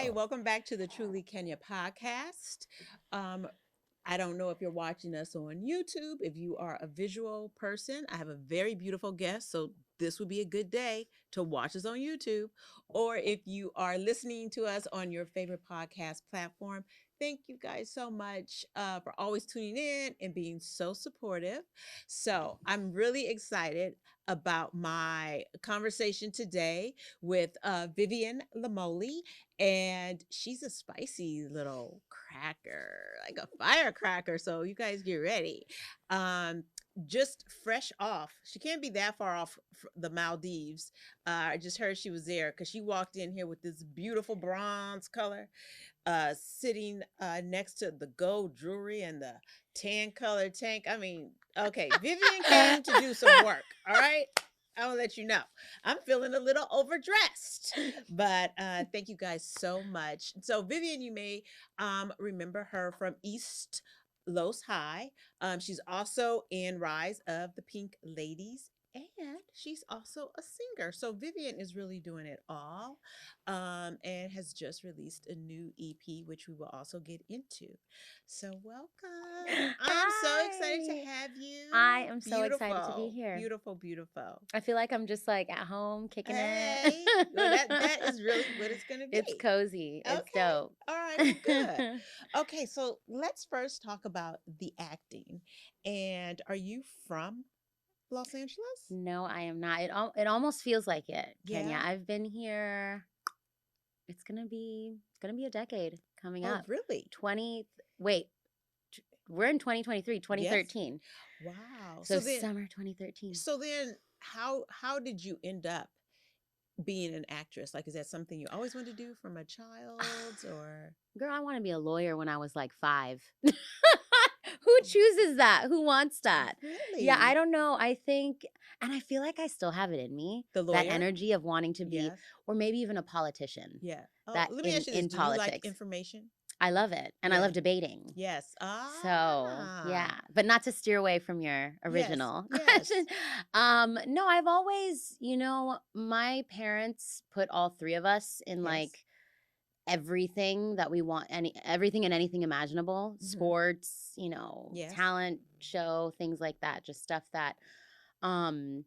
Hey, welcome back to the Truly Kenya podcast. Um, I don't know if you're watching us on YouTube. If you are a visual person, I have a very beautiful guest. So this would be a good day to watch us on YouTube. Or if you are listening to us on your favorite podcast platform, thank you guys so much for always tuning in and being so supportive. So I'm really excited about my conversation today with Vivian Lamolli, and she's a spicy little cracker, like a firecracker. So you guys get ready. Um, just fresh off. She can't be that far off the Maldives. I just heard she was there because she walked in here with this beautiful bronze color, sitting next to the gold jewelry and the tan colored tank. I mean, okay, Vivian came to do some work. All right. I'll let you know. I'm feeling a little overdressed, but thank you guys so much. So Vivian, you may remember her from East Los High. She's also in Rise of the Pink Ladies, and she's also a singer. So Vivian is really doing it all, and has just released a new EP, which we will also get into. So welcome. I'm so excited to Hi. have you. I am so excited to be Beautiful, here. beautiful, beautiful. I feel like I'm just like at home kicking it. Hey, well, that is really what it's gonna It's be. cozy. It's Okay. dope. All right. Well, good. Okay. So let's first talk about the acting. And are you from Los Angeles? No, I am not. It almost feels like it, Kenya. Yeah. I've been here. It's gonna be a decade coming Oh, up. really? 20 wait, we're in 2023, Yes. 2013. Wow. So summer 2013. So then, how did you end up being an actress? Like, is that something you always wanted to do from a child, or? Girl, I want to be a lawyer when I was like 5. Who chooses that? Who wants that? Yeah, I Really? don't know. I think, and I feel like I still have it in me, The that lawyer? energy of wanting to be, Yes. or maybe even a politician. Yeah. Oh, That let me in ask you this: in do you like politics, information? I love it, and I Yeah. love debating. Yes. So yeah, Ah. but not to steer away from your Yes. original Yes. question. No, I've always, my parents put all three of us in Yes. like everything that we want, everything and anything imaginable, Mhm. sports, Yes. talent show, things like that, just stuff that um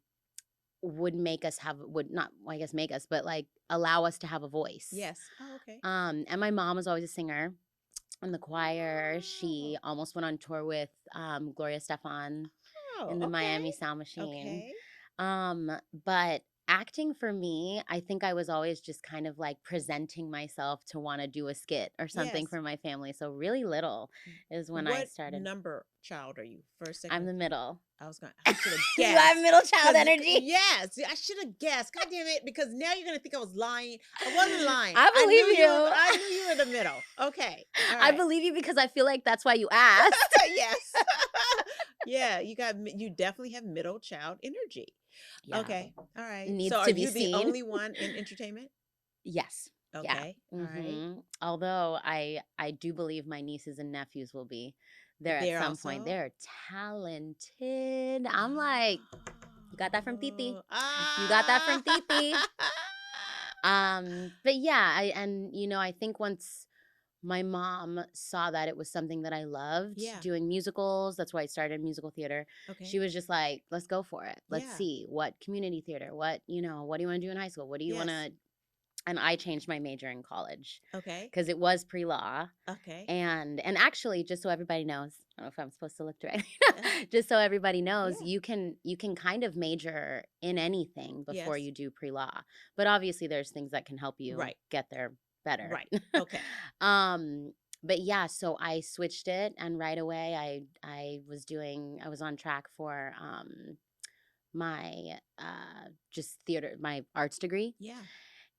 would make us have would not well, I guess make us, but like allow us to have a voice. Yes. Oh, okay. And my mom was always a singer in the choir. Oh. She almost went on tour with Gloria Stefan Oh, in the okay. Miami Sound Machine. Okay. But acting for me, I think I was always just kind of like presenting myself to want to do a skit or something Yes. for my family. So really little is when I What started. number child are you? First, I'm second? the middle. I should have You have guessed. middle child 'Cause energy. yes, I should have guessed. God damn it! Because now you're gonna think I was lying. I wasn't lying. I believe you. I knew you were the middle. Okay. All I right. believe you because I feel like that's why you asked. Yes. Yeah, you definitely have middle child energy. Yeah. Okay. All right. So Needs are to be you the seen. only one in entertainment? Yes. Yeah. Okay. All right. Although I do believe my nieces and nephews will be there at There some point. also. They're talented. I'm like, you got that from Titi. Oh. You got that Ah. from Titi. But yeah, I think once my mom saw that it was something that I loved, Yeah. doing musicals, that's why I started musical theater. Okay. She was just like, let's go for it. Let's Yeah. see what community theater, what do you want to do in high school? What do you want Yes. to, and I changed my major in college Okay. because it was pre-law. Okay. And actually, just so everybody knows, I don't know if I'm supposed to look directly. Yeah. Just so everybody knows, Yeah. you can kind of major in anything before Yes. you do pre-law. But obviously there's things that can help you Right. get there better. Right. Okay. But yeah, so I switched it, and right away I was on track for my just theater, my arts degree. Yeah.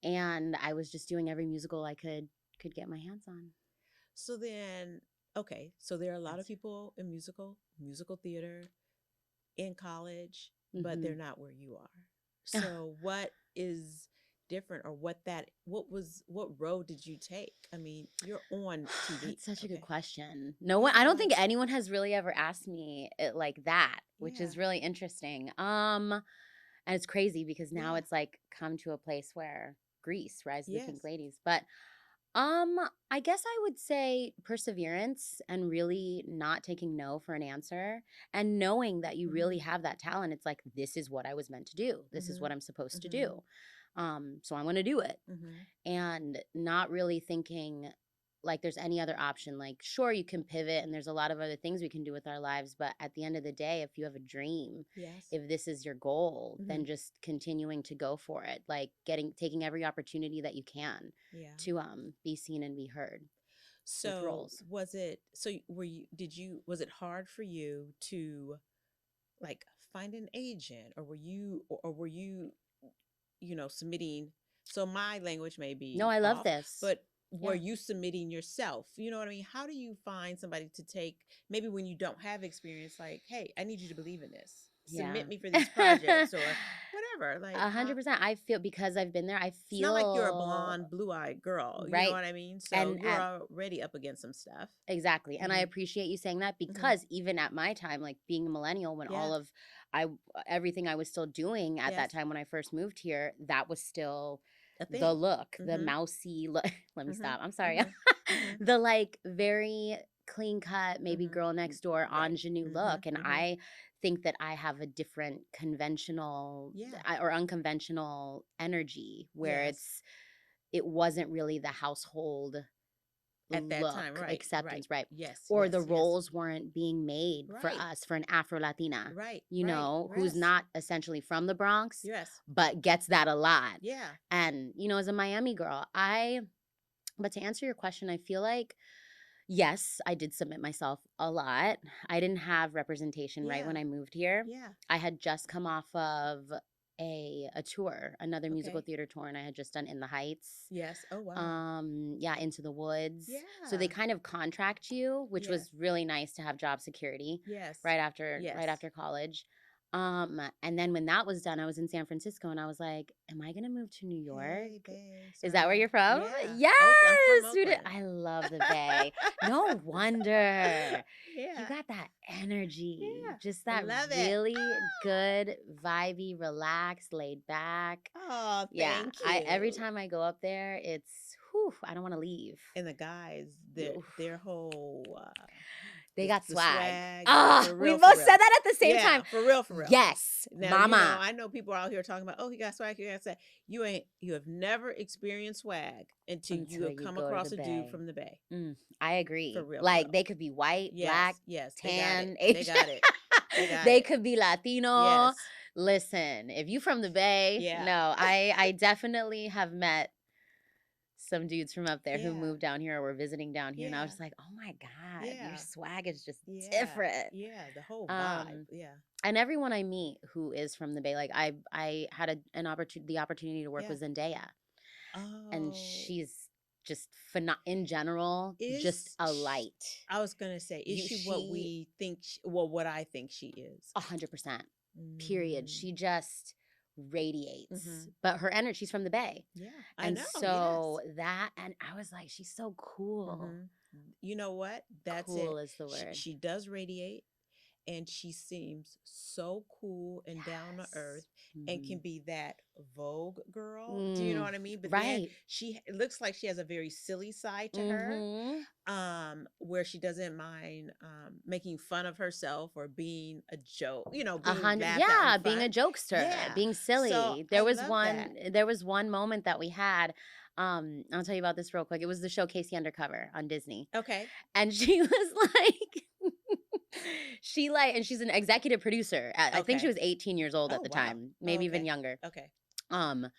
And I was just doing every musical I could get my hands on. So then, okay. So there are a lot of Yes. people in musical theater in college, but they're not where you are. So what is different, or what road did you take? I mean, you're on TV. That's such a good Okay. question. No one, I don't think Yes. anyone has really ever asked me it like that, which is Yeah. really interesting. And it's crazy because now Yeah. it's like come to a place where Greece, Rise of the Pink Yes. Ladies. But I guess I would say perseverance and really not taking no for an answer and knowing that you really Mhm. have that talent. It's like, this is what I was meant to do. This is what Mhm. I'm supposed to Mhm. do. So I'm going to do it. Mhm. And not really thinking like there's any other option. Like, sure, you can pivot and there's a lot of other things we can do with our lives. But at the end of the day, if you have a dream, Yes. if this is your goal, then Mhm. just continuing to go for it. Like taking every opportunity that you can Yeah. to be seen and be heard with So roles. was it were you did you was it hard for you to like find an agent, or were you submitting? So my language may No, be I love off, this. but were Yeah. you submitting yourself? You know what I mean? How do you find somebody to take, maybe when you don't have experience, like, hey, I need you to believe in this, Yeah. submit me for these projects or whatever, like, A how? 100%. I feel because I've been there, I It's not like you're a feel blonde blue-eyed girl, you know right. what I mean? So you're And already up against some stuff. exactly. And I Hmm. appreciate you saying that Hmm. because even at my time, like being a millennial, when Yeah. all of I everything I was still doing at that Yes. time when I first moved here, that was still A the thing. look, the Hmm. mousy look. Let me Hmm. stop. I'm sorry. Hmm. Hmm. The like very clean cut, maybe Hmm. girl next door Right. ingenue Hmm. look. And Hmm. I think that I have a different conventional Yeah. or unconventional energy where Yes. it wasn't really the household At that time, look, right, right. acceptance, right? Yes, Or the yes, yes. roles weren't being made for Right, us, for an Afro Latina, right, you right. know, who's Yes, not essentially from the Bronx, yes. but gets that a lot. Yeah, And, as a Miami girl, but to answer your question, I feel like, yes, I did submit myself a lot. I didn't have representation right when yeah, I moved here. yeah. I had just come off of a tour, another musical Okay. theater tour, and I had just done In the Heights, Yes. Oh, wow. yeah, Into the Woods. So they Yeah. kind of contract you, which Yes, was really nice to have job security yes, right yes. after college. And then when that was done, I was in San Francisco and I was like, am I gonna move to New York? Hey, Bay, Is that where Surf. you're from? Yeah. Yes, I'm from Oakland. I love the Bay. No wonder. You Yeah, got that energy, yeah. just I that love it. really good, vibey, relaxed, laid back. Oh, Yeah, thank I every you. time I go up there, it's whew, I don't want to leave. And the guys, Oof. their whole They got the swag. swag, Ah, for we real, for both said real. that at the same time. Yeah, for real, for real. Yes, Now, mama. I know people out here talking about, oh, he got swag, he got swag. You have never experienced swag until you Until have you come go to the across a dude Bay. from the Bay. I For agree. real, for Like real. they could be white, black, Yes, yes, they got it. tan, They Asian. got it. They got They it. could be Latino. Yes. Listen, if you from the Bay, Yeah. no, I definitely have met some dudes from up there who Yeah. moved down here or were visiting down here, and I was Yeah. just like, oh my god, your Yeah. swag is just Yeah. different. Yeah. The whole vibe. Um, Yeah. and everyone I meet who is from the Bay, like I had the opportunity to work Yeah. with Zendaya, and Oh, she's just in general just is a sh light. I was gonna say, is she what She we think? Well, what I think she is. 100%. Period. Mm. She just radiates. Mm-hmm. But her energy, she's from the Bay. Yeah, I And know. Yes. so and I was like, she's so cool. Mm-hmm. You know what? That's Cool it. is the word. She does radiate, and she seems so cool and down to earth, Yes. and can Mhm. be that Vogue girl. Do you know what I mean? But then Right. it looks like she has a very silly side to her, Mhm. where she doesn't mind making fun of herself or being a joke, A being hundred, laughed at and yeah, being a fun. jokester, Yeah. being So silly. I There was love one that. there was one moment that we had. I'll tell you about this real quick. It was the show Casey Undercover on Disney. Okay. And she was like and she's an executive producer. I think she Okay. was 18 years old Oh, at the wow. time, Oh, maybe even okay. younger. Okay. Um,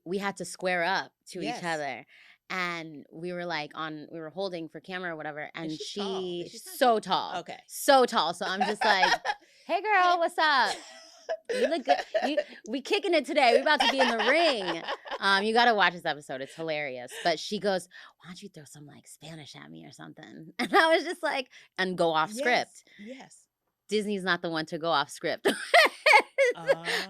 we had to square up to each Yes. other. And we were holding for camera or whatever. And And she's tall. Is she's she not so tall? tall, Okay. so tall. So I'm just like, hey Hey. girl, what's up? You look good. We kicking it today. We about to be in the ring. You got to watch this episode. It's hilarious. But she goes, why don't you throw some like Spanish at me or something? And I was just like, and go off Yes. script. Yes. Disney's not the one to go off script.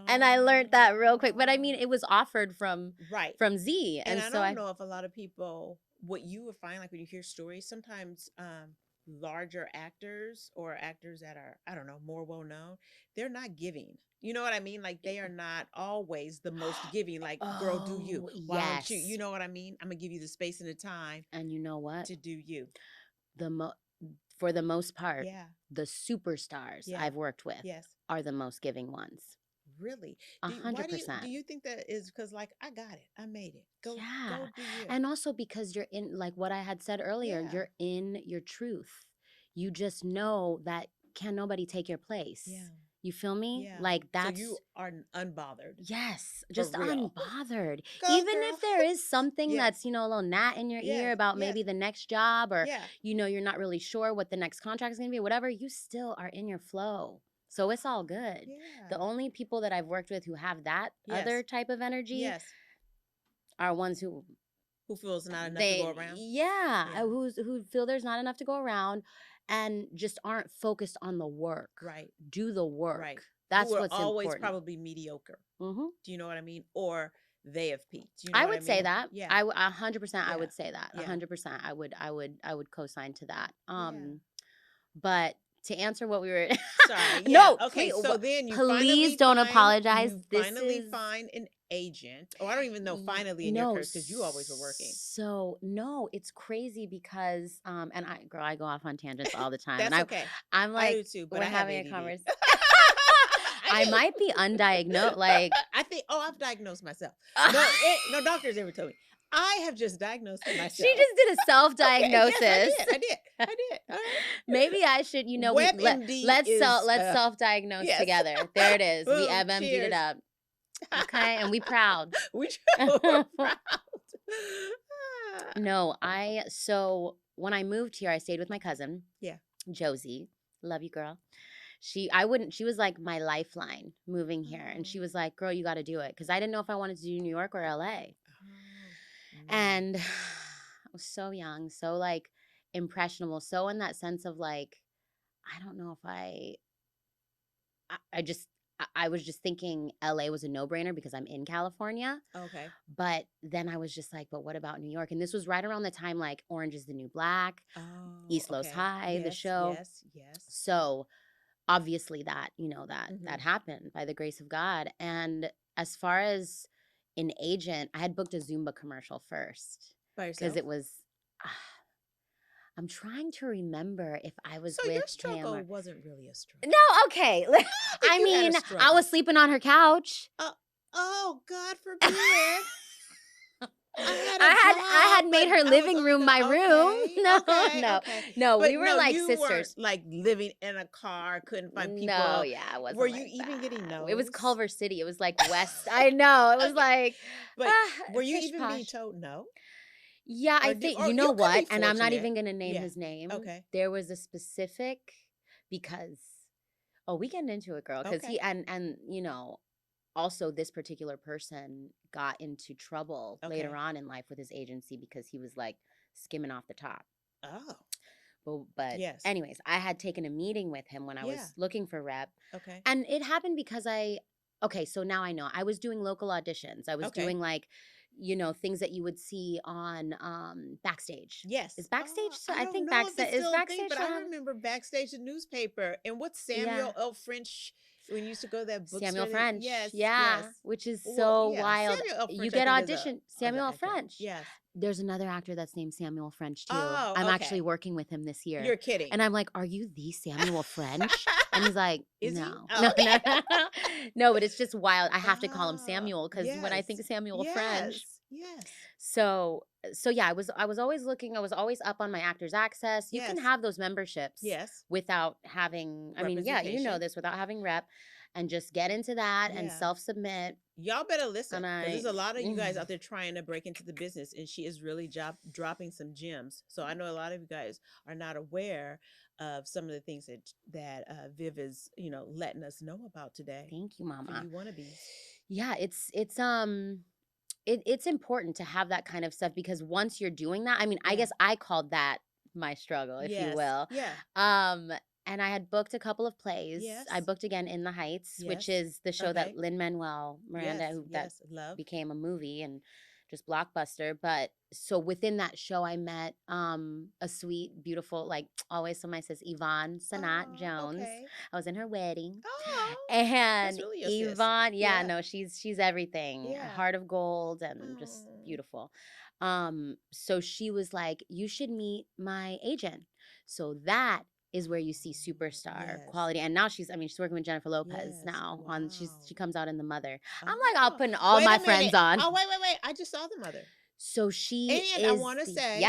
And I learned that real quick. But I mean, Oh. it was offered Right. from Z. And And I so don't know if a lot of people, what you would find, like when you hear stories, sometimes larger actors or actors that are, I don't know, more well known, they're not giving. You know what I mean? Like they are not always the most giving. Like, girl, do you? Oh, Why don't you? yes. You know what I mean? I'm gonna give you the space and the time And you know what? to do you. The mo- for the most part, Yeah. the superstars Yeah. I've worked with Yes. are the most giving ones. Really? A Why hundred do percent. you think that is? Because like I got it, I made it. Yeah. Go do you. And also because you're in, like what I had said earlier, Yeah. you're in your truth. You just know that can nobody take your place. Yeah. You feel me? Yeah. Like So you that's, are unbothered yes, for just real. unbothered. Go Even girl. if there is something Yes. that's, a little gnat in your Yes. ear about Yes. maybe the next job, or, Yeah. you're not really sure what the next contract is going to be, whatever, you still are in your flow. So it's all good. The Yeah. only people that I've worked with who have that other Yes. type of energy Yes. are ones who Who feels not enough to go around? yeah, Yeah. who feel there's not enough to go around and just aren't focused on the work. Right. Do the work. Right. That's Who are what's always important. probably mediocre. Hmm. Do you know what I mean? Or they have peaked. You know I what I would say mean? that. Yeah. 100%. I Yeah. would say that. Yeah. 100%. I would co-sign to that. Yeah. But to answer what we were, Sorry. Yeah. no, Okay. please, So then please don't apologize. you This finally is find an agent. Oh, I don't even know finally in your no, curse because you always were working. so no, it's crazy because and I go off on tangents all the time, That's and okay. I'm I do like too, but we're I have having a ADD. conversation. I I do. might be undiagnosed. Like I think. Oh, I've diagnosed myself. No doctors ever told me. I have just diagnosed myself. she just did a self-diagnosis. Yes, I did. I did. Maybe I should, WebMD let's is, self-diagnose yes. together. There it is. We Boom, FMD'd it cheers. up. Okay, and we proud. We're proud. No, so when I moved here, I stayed with my cousin. Yeah. Josie. Love you, girl. She was like my lifeline moving here. And she was like, girl, you got to do it. Because I didn't know if I wanted to do New York or LA. And I was so young, so like impressionable, so in that sense of like, I don't know if I just, I was just thinking LA was a no brainer because I'm in California. Okay. But then I was just like, but what about New York? And this was right around the time like Orange is the New Black, Oh, East Los okay. High, the Yes, show. yes, yes. So obviously that, that Mhm. happened by the grace of God. And as far as an agent, I had booked a Zumba commercial first By because yourself? it was. I'm trying to remember if I was So with your him struggle or wasn't really a struggle. no. Okay, think I you had a mean, I struggle. was sleeping on her couch. Oh, God forbid. I had made her living room my room. No, no, But we were no, like you sisters. weren't like living in a car, couldn't find people. No, yeah, it wasn't. Were you like even getting that. It was no's? Culver City. It was like West. I know. It was Okay. like. But were you pish even being posh. told no? Yeah, I Or think or you know you could be what, and I'm not fortunate. even gonna name Yeah. his name. Okay. There was a specific because we getting into it, girl, because Okay. he and also this particular person got into trouble later Okay. on in life with his agency because he was like skimming off the top. Oh, But yes. anyways, I had taken a meeting with him when I Yeah. was looking for rep, Okay. and it happened because so now I know. I was doing local auditions. I was Okay. doing like, things that you would see on Backstage. Yes. Is Backstage? I I don't think know if it's Is still a thing, Backstage. but still I have- remember Backstage the newspaper. And what's Samuel L. French when you used to go to that bookstore? Samuel French. Yes. Yeah. Yes. Which is Well, so yeah, wild. Samuel L. French, You I get think, is audition. a Samuel actor. French. Yes. There's another actor that's named Samuel French too. Oh, I'm okay. actually working with him this year. You're kidding. And I'm like, are you the Samuel French? And he's like, Is he? no. Oh. No, but it's just wild. I have to call him Samuel because when I think of Yes. Samuel French. Yes. So yeah, I was always looking. I was always up on my Actors Access. You can Yes. have those memberships Yes. without having. I mean, yeah, you know Representation. this without having rep, and just get into that and Yeah. self-submit. Y'all better listen And because there's a lot of you guys Mm. out there trying to break into the business, and she is really dropping some gems. So I know a lot of you guys are not aware of some of the things that Viv is letting us know about today. Thank you, For Mama. you wannabes. Yeah, it's important to have that kind of stuff because once you're doing that, I mean, I Yeah. guess I called that my struggle, if you Yes. will. Yeah. And I had booked a couple of plays. Yes. I booked again In the Heights, which Yes. is the show Okay. that Lin-Manuel Miranda, Yes. that Yes. Love. became a movie and just blockbuster. But so within that show, I met a sweet, beautiful, like always somebody says, Yvonne Sanat Oh, Jones. okay. I was in her wedding. Oh, that's And really your sis. Yvonne, yeah, Yeah. no, she's everything. A Yeah. heart of gold and just Oh. beautiful. So she was like, you should meet my agent. So that is where you see superstar Yes. quality. And now she's working with Jennifer Lopez Yes. now on she Wow. comes out in The Mother. I'm like, I'll Oh, put all wait my a friends minute. on. Oh, wait. I just saw the mother. So she And I is want to the say,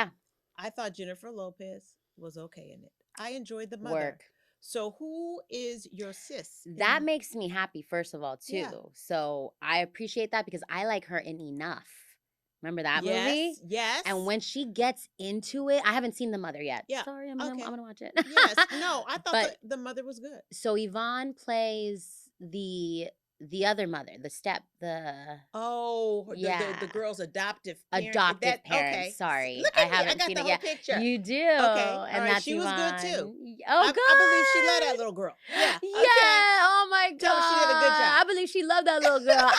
I thought Jennifer Lopez was okay in it. I enjoyed the mother. work. So who is your sis That in? makes me happy, first of all, Yeah. too. So I appreciate that because I like her in Enough. Remember that movie? Yes. Yes. And when she gets into it, I haven't seen The Mother yet. Yeah. Sorry, I'm Okay. gonna watch it. Yes. No, I thought But the mother was good. so Yvonne plays the other mother, the Oh, the yeah, girl's adoptive parent. That adoptive parents. okay. Sorry, Look I at me. I haven't got seen the it whole yet. picture. You do, Okay. All and right. that's She was good too. Yvonne. Oh, I believe she loved that good. little girl. Yeah. Okay. Yeah. Oh my Tell her she did a good God. job. I believe she loved that little girl.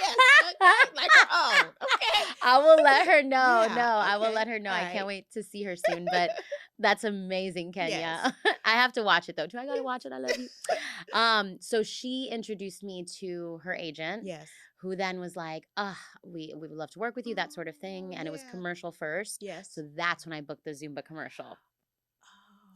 Yes. Okay. Like her own. Okay. I will let her know. Yeah. No, I will Okay. let her know. All I right. can't wait to see her soon. But that's amazing, Yes. Kenya. I have to watch it though. Do I gotta watch it? I love you. So she introduced me to her agent, Yes. who then was like, we would love to work with you, that sort of thing. Oh, And it was yeah. commercial first. Yes. So that's when I booked the Zumba commercial.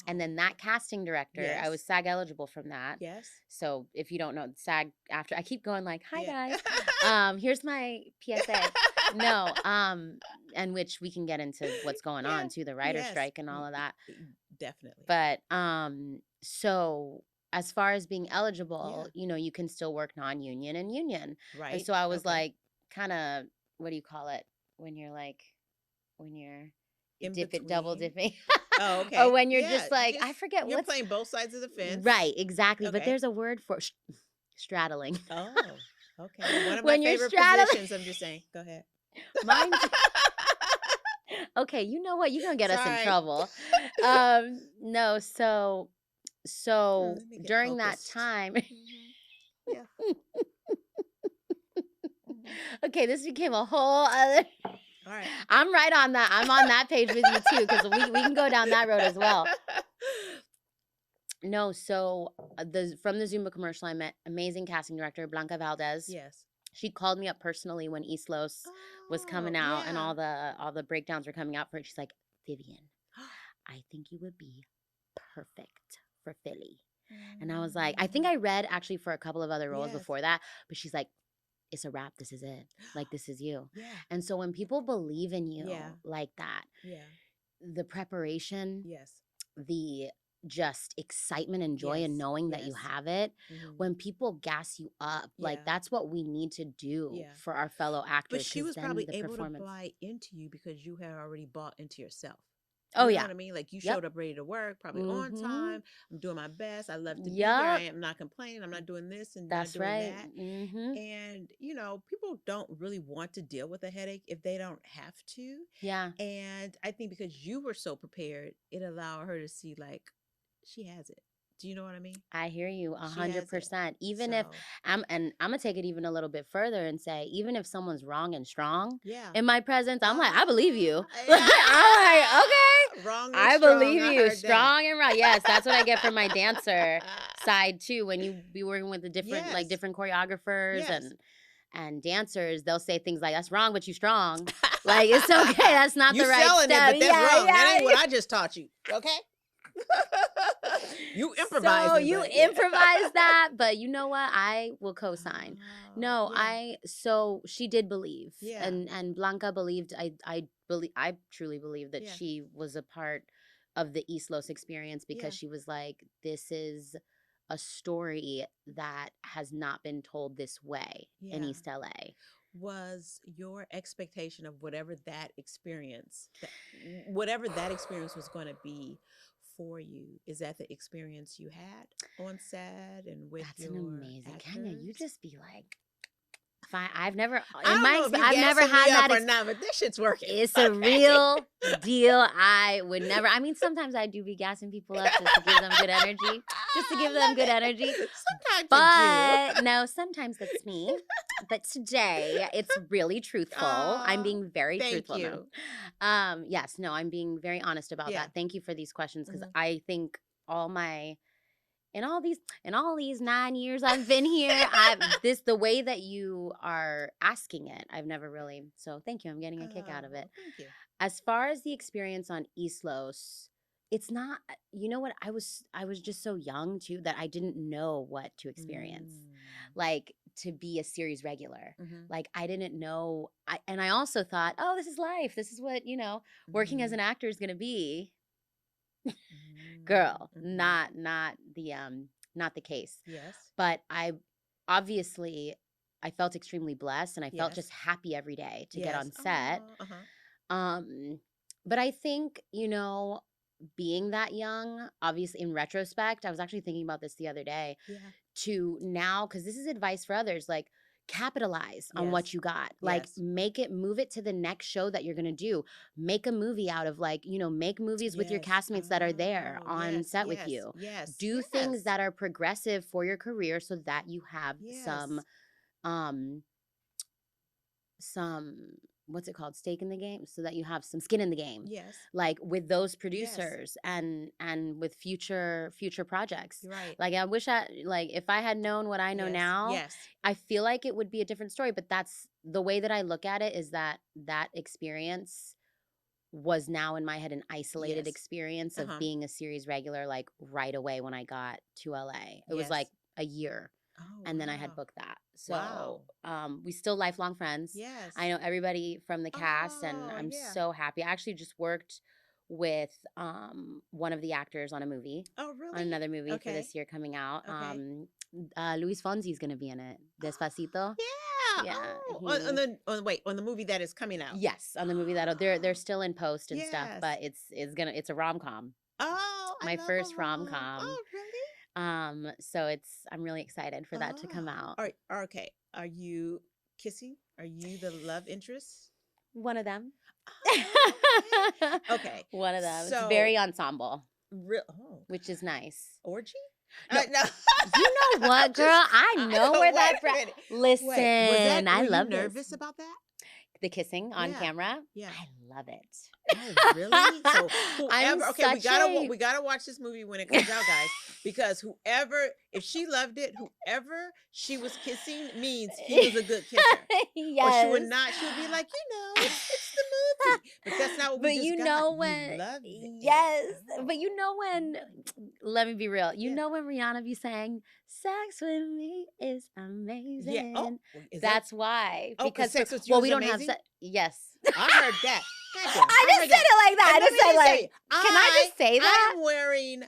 And Oh. then that casting director, I was Yes. SAG eligible from that. Yes. So if you don't know, SAG after I keep going like, hi Yeah. guys. Here's my PSA. No, and which we can get into what's going Yeah. on too, the writer Yes. strike and all of that. Definitely. But so as far as being Yeah. eligible, you can still work non-union and union. And Right. so I was Okay. like, kind of, what do you call it? When you're In double between. dipping. Oh, okay. Or when you're Yeah. just like, I forget You're what's playing both sides of the fence. right, exactly. But Okay. there's a word for straddling. Oh. Okay. One of my When you're favorite straddling. positions. I'm just saying. Go ahead. Mine. Okay, you know what? You're gonna get us in Sorry. trouble. No, so Let me get during that focused. time. Yeah. Okay, this became a whole other. All right. I'm right on that. I'm on that page with you too, because we can go down that road as well. No, so from the Zumba commercial, I met amazing casting director Blanca Valdez. Yes. She called me up personally when East Los was coming out and yeah. all the breakdowns were coming out for it. She's like, Vivian, I think you would be perfect for Philly. And I was like, I think I read actually for a couple of other roles Yes. before that, but she's like, it's a wrap. This is it. Like, this is you. Yeah. And so when people believe in you Yeah. like that, Yeah. the preparation, Yes. the just excitement and joy and Yes. knowing that you Yes. have it, Mhm. when people gas you up, like Yeah. that's what we need to do Yeah. for our fellow actors. But she 'cause was then probably the able to performance. buy into you because you had already bought into yourself. Oh You know yeah. what I mean? Like you Yep. showed up ready to work, probably on Mhm. time. I'm doing my best. I love to be here. I am not complaining. I'm not doing this and That's not doing right. that. Mhm. And people don't really want to deal with a headache if they don't have to. Yeah. And I think because you were so prepared, it allowed her to see like she has it. Do you know what I mean? I hear you She has it. 100%. Even if So I'm gonna take it even a little bit further and say, even if someone's wrong and strong yeah. in my presence, I'm like, I believe you. Yeah. I'm like, okay, Wrong and I strong. believe I you, heard that. strong and right. Yes, that's what I get from my dancer side too. When you be working with the different Yes. different choreographers Yes. and dancers, they'll say things like, "That's wrong, but you strong." Like, it's okay. That's not You the right selling step. it, but that's wrong. That ain't what I just taught you. Okay. You improvise. So you improvise that, but you know what? I will co-sign. No, yeah. so she did believe. Yeah. And Blanca believed. I truly believe that Yeah. she was a part of the East Los experience because Yeah. she was like, this is a story that has not been told this way in Yeah. East LA. Was your expectation of whatever that experience was going to be for you, is that the experience you had on set and with That's your an amazing actors? Kenya. You just be like, Fine. I've never I in don't my know if you I've never gassing had me up that or not, but this shit's working. It's a Okay. real deal. I would never. I mean, sometimes I do be gassing people up just to give them good energy, just to give I them love good it. energy. Sometimes you But no, sometimes that's me. But today it's really do. truthful. I'm Aw, being very thank truthful now. you. Yes, no, I'm being very honest about Yeah. that. Thank you for these questions because Mhm. I think all my in all these 9 years I've been here, the way that you are asking it, I've never really. So thank you. I'm getting a kick out of it. Oh, thank you. As far as the experience on Islos, it's not. You know what? I was just so young too that I didn't know what to experience, like to be a series regular. Mhm. Like I didn't know. And I also thought, oh, this is life. This is what working as Mhm. an actor is going to be. Mhm. Girl, Mhm. not the case. Yes. But I felt extremely blessed and I felt just Yes. happy every day to get Yes. on set. Oh, uh-huh. Um, but I think, being that young, obviously in retrospect, I was actually thinking about this the other day, Yeah. to now, because this is advice for others, like capitalize on what Yes. you got. Like Yes. move it to the next show that you're gonna do. Make a movie out of make movies with your Yes. castmates that are there Oh, on yes. set with Yes. you. Yes. Do things Yes. that are progressive for your career so that you have some Yes. um some what's it called, stake in the game, so that you have some skin in the game, Yes. like with those Yes. producers and with future projects. You're right. Like I wish if I had known what I know Yes. now, Yes. I feel like it would be a different story. But that's the way that I look at it, is that experience was now in my head an isolated Yes. experience of Uh-huh. being a series regular, like right away when I got to LA. It was like Yes. a year, Oh, and then I had wow. booked that. So Wow. we still lifelong friends. I Yes. know everybody from the cast, and Oh, I'm yeah. so happy. I actually just worked with one of the actors on Oh, on really? another movie for Okay. this year coming out. Okay. Luis Fonsi's gonna be in it. Oh, Despacito. yeah. Yeah, Oh, he on the movie that is coming out. yes, on the movie that they're still in post and stuff, Yes. but it's a rom-com. Oh, I My love a first rom. rom-com. Oh, really? So I'm really excited for that to come Oh, out. okay. Are you kissing? Are you the love interest? One of them. Oh, okay. Okay. One of them. It's So, very ensemble, oh, which is God. nice. Orgy? No, No. you know what, I'm girl? just, I know where wait that a minute. Wait, Listen, I were you love this. nervous about that? The kissing on Yeah. camera. Yeah. I love it. Oh, really? So I'm whoever, okay, such a we gotta watch this movie when it comes out, guys, because whoever, if she loved it, whoever she was kissing means he was a good kisser, or she would yes. not. She would be like, it's the movie, but that's not what we But just you got. know You when, loved it. yes, but you know when, Mm. let me be real. You Yeah, know when Rihanna be saying, "Sex with me is yeah. Oh, amazing." is that? That's why. Oh, because Because Sex with You well, is we don't have amazing. sex. Yes. I heard that. Goddamn, I I just heard said that. it like that. And I let just me said just tell you, can I just say I that? am wearing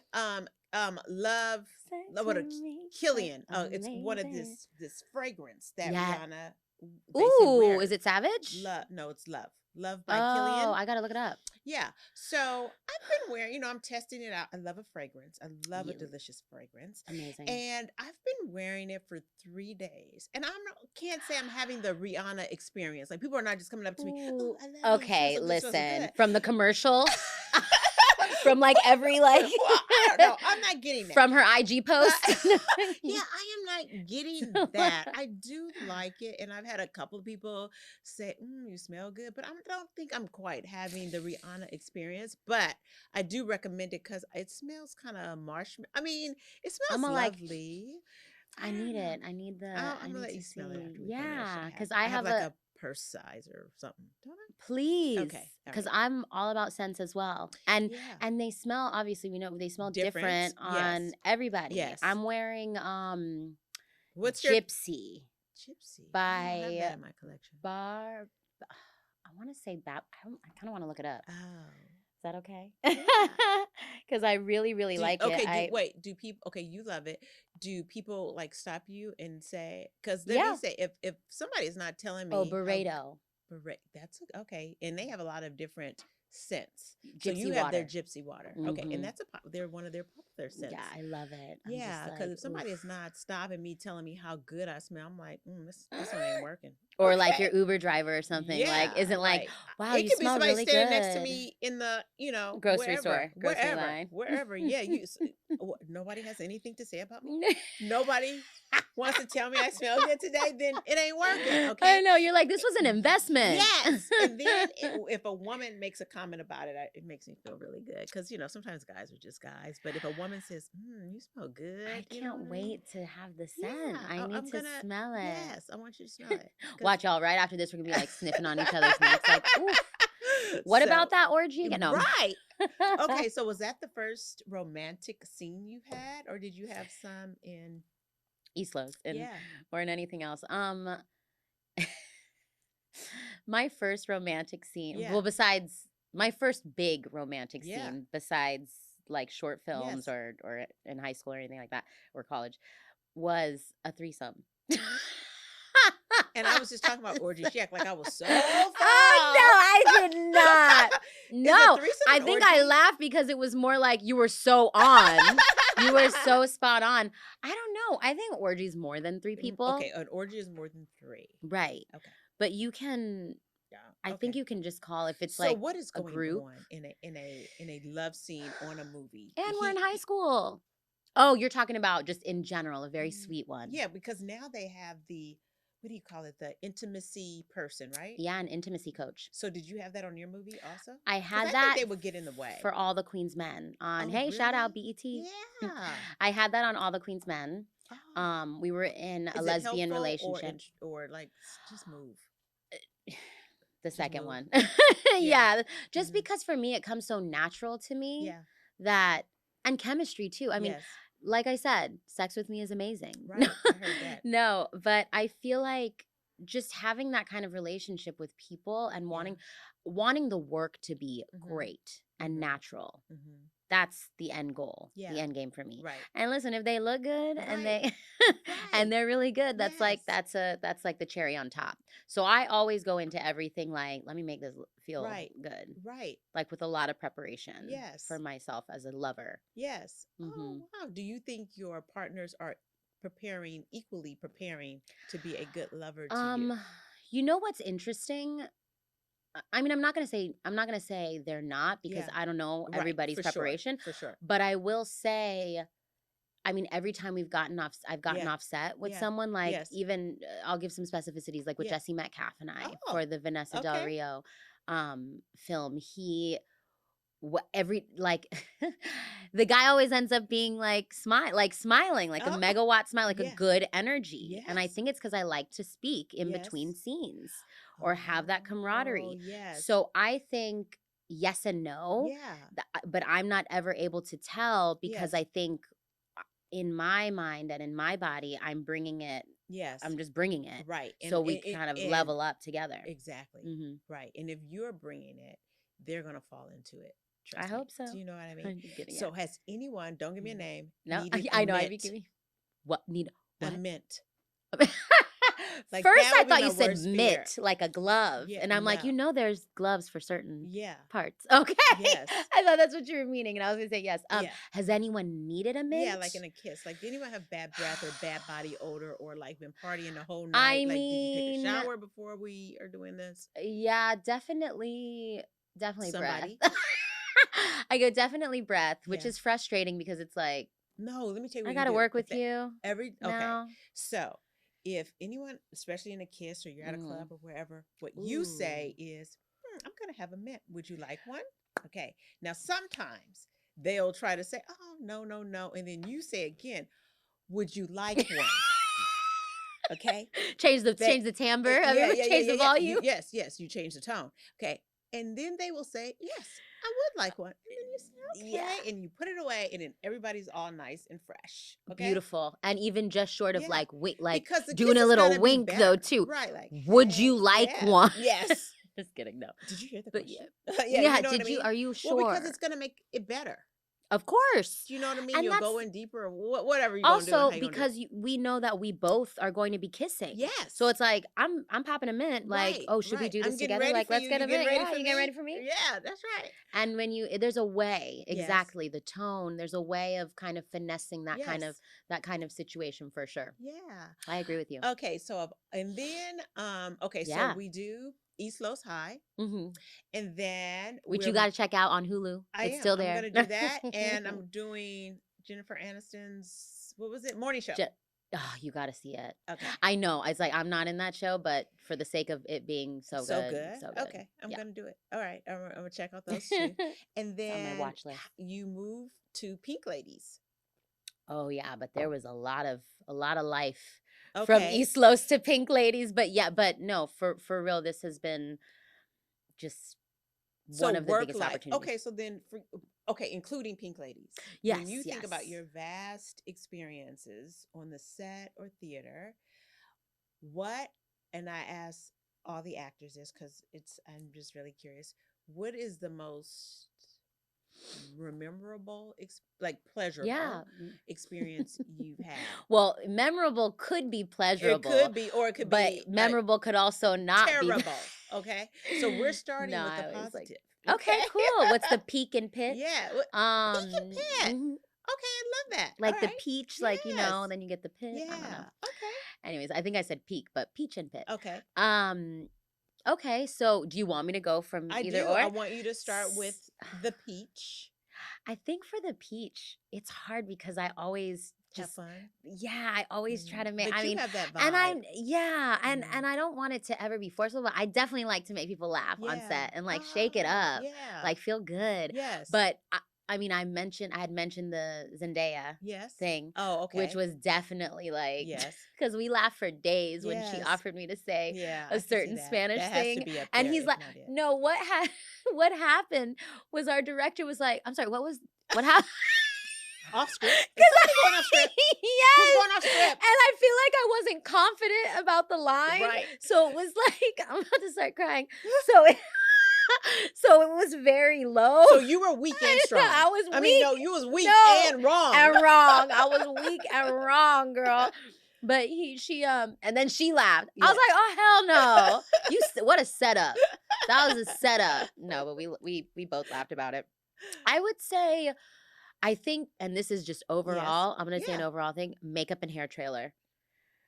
love Sex what with a me is Killian. It's one of amazing. this fragrance that Yeah. Rihanna basically Ooh, is wears. it Savage? Love, no, it's Love. Love by Oh, Killian. I gotta look it up. Yeah. So I've been wearing, I'm testing it out. I love a fragrance. I love a You delicious fragrance. amazing. And I've been wearing it for 3 days. And can't say I'm having the Rihanna experience. Like people are not just coming up to me, oh, Ooh. I love you. You smell Okay, so good, you smell so listen. good. From the commercial, from like every Well, I don't know. I'm not getting that. from her IG post. Yeah, I am not getting So, that. I do like it, and I've had a couple of people say, "You smell good," but I don't think I'm quite having the Rihanna experience. But I do recommend it because it smells kind of marshmallow. I mean, it I'm smells a like. lovely. I I don't need know. it. I I'm gonna need let to you smell it see. after we finish. Yeah, because I I have have like a a purse size or something, don't I? please, Okay, all because right. I'm all about scents as well, and Yeah, and they smell. Obviously, we know they smell different. different on Yes, everybody. yes. I'm wearing What's your Gypsy gypsy? I don't have by that in my collection. Bar. I want to say I kind of want to look it up. Oh. Is that okay? Yeah. Because I really, really like it. Do people okay, you love it. Do people like stop you and say, because let me Yeah. say, if somebody's not telling Oh, me how burrito. that's okay. And they have a lot of different scents. So you Gypsy have their water. gypsy water. Okay. And Hmm. that's they're one of their popular Yeah, scents. I love it. I'm just Yeah, because like, if somebody is oof. not stopping me, telling me how good I smell, I'm like, this one ain't working. Or like your Okay. Uber driver or something, like, Yeah, isn't like, like wow, it you could be smell somebody really standing next to good. me in the, Grocery wherever, store, grocery line. wherever. Yeah, nobody has anything to say about me. Nobody wants to tell me I smell good today. Then it ain't working. I Okay. know. You're like, this was an investment. Yes, and then if a woman makes a comment about it, it makes me feel really good because sometimes guys are just guys, but if a woman says, "You smell I good," you know can't what I mean? wait to have the scent. Yeah, I need I'm to gonna. smell it. Yes, I want you to smell it. Watch y'all. Right after this, we're gonna be like sniffing on each other's necks, like, oof. What So about that orgy again? No. right. Okay, so was that the first romantic scene you had, or did you have some in? East Los and Yeah, or in anything else. My first romantic scene, yeah, well, besides my first big romantic yeah. scene, besides like short films Yes. or in high school or anything like that, or college, was a threesome. And I was just talking about orgies. Yeah, like I was so far Oh no, off. I did not. Is a No, threesome I an think I orgy? laughed because it was more like you were so on. You were so spot on. I don't know. I think orgies more than three people. Okay, an orgy is more than 3. Right. Okay. But you can, Yeah. I think Okay. you can just call if it's So like what is a going group. on in a love scene on a movie? And we're in high school. Oh, you're talking about just in general, a very Mm, sweet one. yeah, because now they have the what do you call it? The intimacy person, right? Yeah, an intimacy coach. So did you have that on your movie also? I Because had I think that they would get in the way. for All the Queen's Men on, Oh, hey, shout out really? BET. Yeah. I had that on All the Queen's Men. Oh. We were in a Is it lesbian helpful relationship. or like just move? The Just second move. one. Yeah. Yeah. Just Mhm. because for me it comes so natural to me Yeah. that, and chemistry too. I mean, Yes. like I said, sex with me is amazing. Right. I heard that. No, but I feel like just having that kind of relationship with people and Yeah. wanting the work to be Mhm. great and Mhm. natural. Mhm. That's the end goal, the Yeah. end game for me. Right. And listen, if they look good and Right. they and Right. they're really good, that's like Yes. that's like the cherry on top. So I always go into everything like, let me make this feel Right. good. Right. Like with a lot of preparation for Yes. myself as a lover. Yes. Mhm. Oh, wow. Do you think your partners are equally preparing to be a good lover to you? Um, you know what's interesting? I mean, I'm not gonna say they're not because Yeah. I don't know Right. everybody's For sure. preparation, For sure. but I will say, I mean, every time I've gotten Yeah. off set with Yeah. someone, like Yes. even I'll give some specificities, like with Yeah. Jesse Metcalf and I Oh, for the Vanessa Del okay. Rio film. What every like the guy always ends up being like smiling like a Oh, megawatt smile, like a yeah. good energy, and I Yes. think it's because I like to speak in between Yes. scenes or have that Oh, camaraderie. yes. So I think yes and no, Yeah. but I'm not ever able to tell because Yes. I think in my mind and in my body Yes. I'm just bringing it Right. so we kind of And level up together. exactly. Hmm. Right. And if you're bringing it, they're going to fall into it. I Trust me. hope so. Do you know what I mean? I'm just kidding. Yeah. So has anyone, don't give me a Yeah. name, No, needed a I know. I'd be mint? giving what need A what? mint. Like First, that I would be thought my you said worst fear. mitt, like a glove, Yeah. and I'm like, No. there's gloves for certain Yeah. parts. Okay, Yes. I thought that's what you were meaning, and I was gonna say yes. Yeah. Has anyone needed a Yeah, mint? like in a kiss. Like, did anyone have bad breath or bad body odor or like been partying the whole I night? Like, did you take a mean, shower before we are doing this? yeah, definitely breath. Somebody? I go definitely breath, which Yeah. is frustrating because it's like No, let me tell you I what you gotta do. work with you Okay. now. So if anyone, especially in a kiss or you're at a Mm. club or wherever, what you say Ooh. is, I'm going to have a mint. Would you like one? Okay. Now, sometimes they'll try to say, oh, no, no, no. And then you say again, would you like one? Okay. change the They, change the timbre of yeah, it, yeah, yeah, change yeah, the yeah. volume. Yes, yes. You change the tone. Okay. And then they will say, yes, I would like one. And then you say, Yeah. okay. And you put it away. And then everybody's all nice and fresh. Okay. Beautiful. And even just short of Yeah. like like Because the doing kiss a is little gonna be wink though better. too. Right. Like, Would hey, you like yeah. one? Yes. Just kidding. No. Did you hear the But question? yeah. Yeah, Yeah, you know what I did you mean? are you Well, because sure? it's gonna make it better. Of course. Do you know what I mean? And You'll that's go in deeper, or whatever you're gonna do and also how you gonna do it. because we know that we both are going to be kissing. So Yes. it's like I'm popping a mint. Like, Right, oh, should we right. do I'm this getting together? ready Like, for let's you. get You a getting mint. ready Yeah, for you get ready me? for me. Yeah, that's right. And there's a way, Yes. exactly, the tone. There's a way of kind of finessing Yes. that kind of situation for sure. Yeah. I agree with you. Okay, so and then okay, so Yeah. we do East Los High, Hmm. and then Which you got to check out on Hulu. I It's am. still I'm there. gonna do that, and I'm doing Jennifer Aniston's, what was it? Morning Show. Oh, you got to see it. Okay. I know. It's like I'm not in that show, but for the sake of it being so So good, good. so good. Okay, I'm Yeah. gonna do it. All right, I'm gonna check out those two, and It's on my then watch list. you move to Pink Ladies. Oh yeah, but there was a lot of life from Okay. East Los to Pink Ladies. But yeah, but no, for real, this has been just So one of the work biggest life. opportunities. Okay, so then okay, including Pink Ladies. When Yes, you think about yes. your vast experiences on the set or theater, what, and I ask all the actors this because I'm just really curious, what is the most memorable, like pleasurable Yeah. experience you've had? Well, memorable could be It pleasurable, could be, or it could but be memorable could also not be. terrible. Okay, so we're starting No, with the I was like, positive. okay, cool. What's the peak and pit? Yeah, peak and pit. Mhm. Okay, I love that. All Like the right. peach, Yes. then you get the pit. I don't know. Yeah. Okay. Anyways, I think I said peak, but peach and pit. Okay. Okay, so do you want me to go from I either do. or? I want you to start with the peach. I think for the peach, it's hard because I always Have just fun. I always try to make. But I you mean, have that and vibe. and I don't want it to ever be forceful, but I definitely like to make people laugh on Yeah. set and like shake it up, Yeah. like feel good. Yes. But I mean, I had mentioned the Zendaya Yes. thing, Oh, okay. which was definitely like, yes. because we laughed for days when she Yes. offered me to say Yeah. I a can see certain that. Spanish That has thing, to be up and there, he's if like, not it. "No, what happened was our director was like, I'm sorry, what happened?" Off script. Is somebody going off script? Yes. Who's going off script? And I feel like I wasn't confident about the line. Right. So it was like, I'm about to start crying. So so it was very low. So you were weak and strong. I was weak. I mean, no, you was weak No, and wrong. And wrong. I was weak and wrong, girl. But she and then she laughed. I was like, oh hell no! What a setup. That was a setup. No, but we both laughed about it. I would say, I think, and this is just overall, I'm gonna say an overall thing: makeup and hair trailer.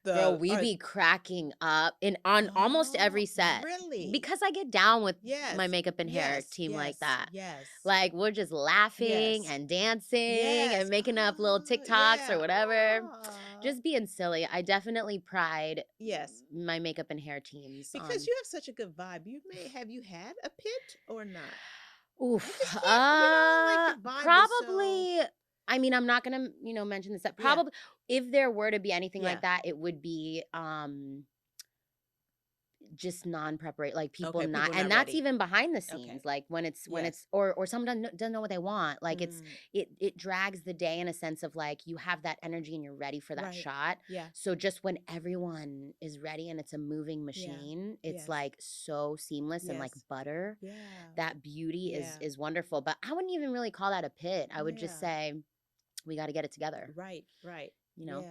Girl, we be cracking up on almost every set. Really? Because I get down with Yes. my makeup and hair Yes. team like Yes. that. Yes. Like we're just laughing Yes. and dancing Yes. and making up little Oh, TikToks yeah. or whatever. Aw. Just being silly. I definitely pride Yes. my makeup and hair teams. Because you have such a good vibe. Have you had a pit or not? Oof. just can't, like the vibe is Probably. I mean, I'm not gonna, mention this. That Yeah. probably, if there were to be anything Yeah. like that, it would be just non-preparate, like people Okay, not, people and not that's ready. even behind the Okay. scenes, like when it's Yes. or someone doesn't know what they want, like Mm. it drags the day in a sense of like you have that energy and you're ready for that Right. shot. Yeah. So just when everyone is ready and it's a moving machine, it's Yes. like so seamless and like Yes. butter. Yeah. That beauty Yeah. is wonderful, but I wouldn't even really call that a pit. I would just Yeah. say we got to get it together. Right. Right. Yeah.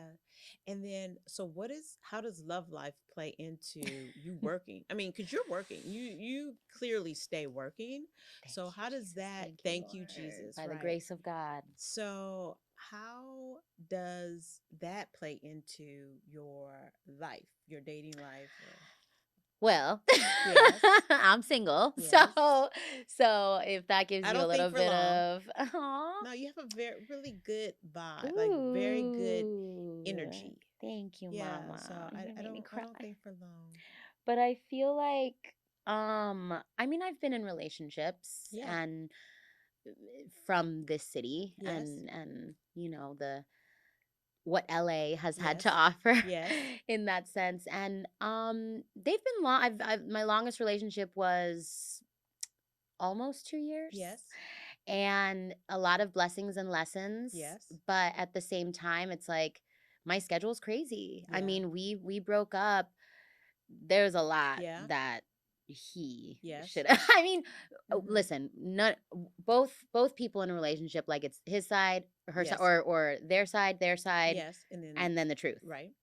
And then, so how does love life play into you working? I mean, because you're working, you clearly stay working. So how does that? Thank you, Lord. Jesus. By the right. grace of God. So how does that play into your life, your dating life? Well, Yes. I'm single, Yes. so if that gives I you a don't think little for bit long. of, aw. No, you have a really good vibe, like very good Ooh, energy. Thank you, Yeah. Mama. So You I made me don't cry. think for long. But I feel like, I mean, I've been in relationships Yeah. and from this city, Yes. and the what LA has had to Yes. offer Yes. in that sense. And they've been long. My longest relationship was almost 2 years. Yes. And a lot of blessings and lessons. Yes. But at the same time, it's like my schedule's crazy. I Yeah. mean, we broke up. There's a lot Yeah. that he Yes. should. I mean, Mhm. listen, not both people in a relationship, like it's his side, her side, Yes. or their side, Yes. and then the truth. Right.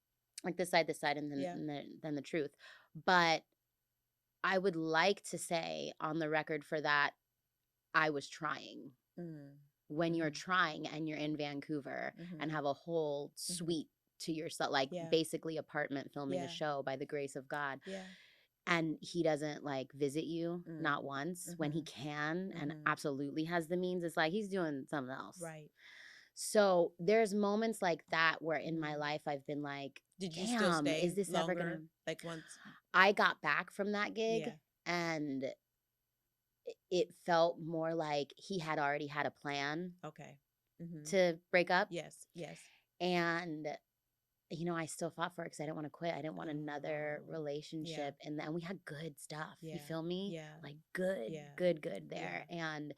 Like this side, and then Yeah. then the truth. But I would like to say on the record for that, I was trying. Mm. When you're Mhm. trying and you're in Vancouver and Mhm. have a whole Mhm. suite to yourself, like Yeah. basically apartment filming a Yeah. show by the grace of God, Yeah. and he doesn't like visit you Mm. not once when he Mhm. can and Mhm. absolutely has the means, it's like he's doing something else. Right. So there's moments like that where in my Mhm. life I've been like, Did you still damn, is stay this ever gonna. longer? Like once? I got back from that gig, Yeah. and it felt more like he had already had a plan Okay. Mhm. to break up. Yes. Yes. And I still fought for it because I didn't want to quit. I didn't want another Oh. Yeah. relationship, and we had good stuff. You Yeah. feel me? Yeah. Like good, Yeah. good, good Yeah. there. And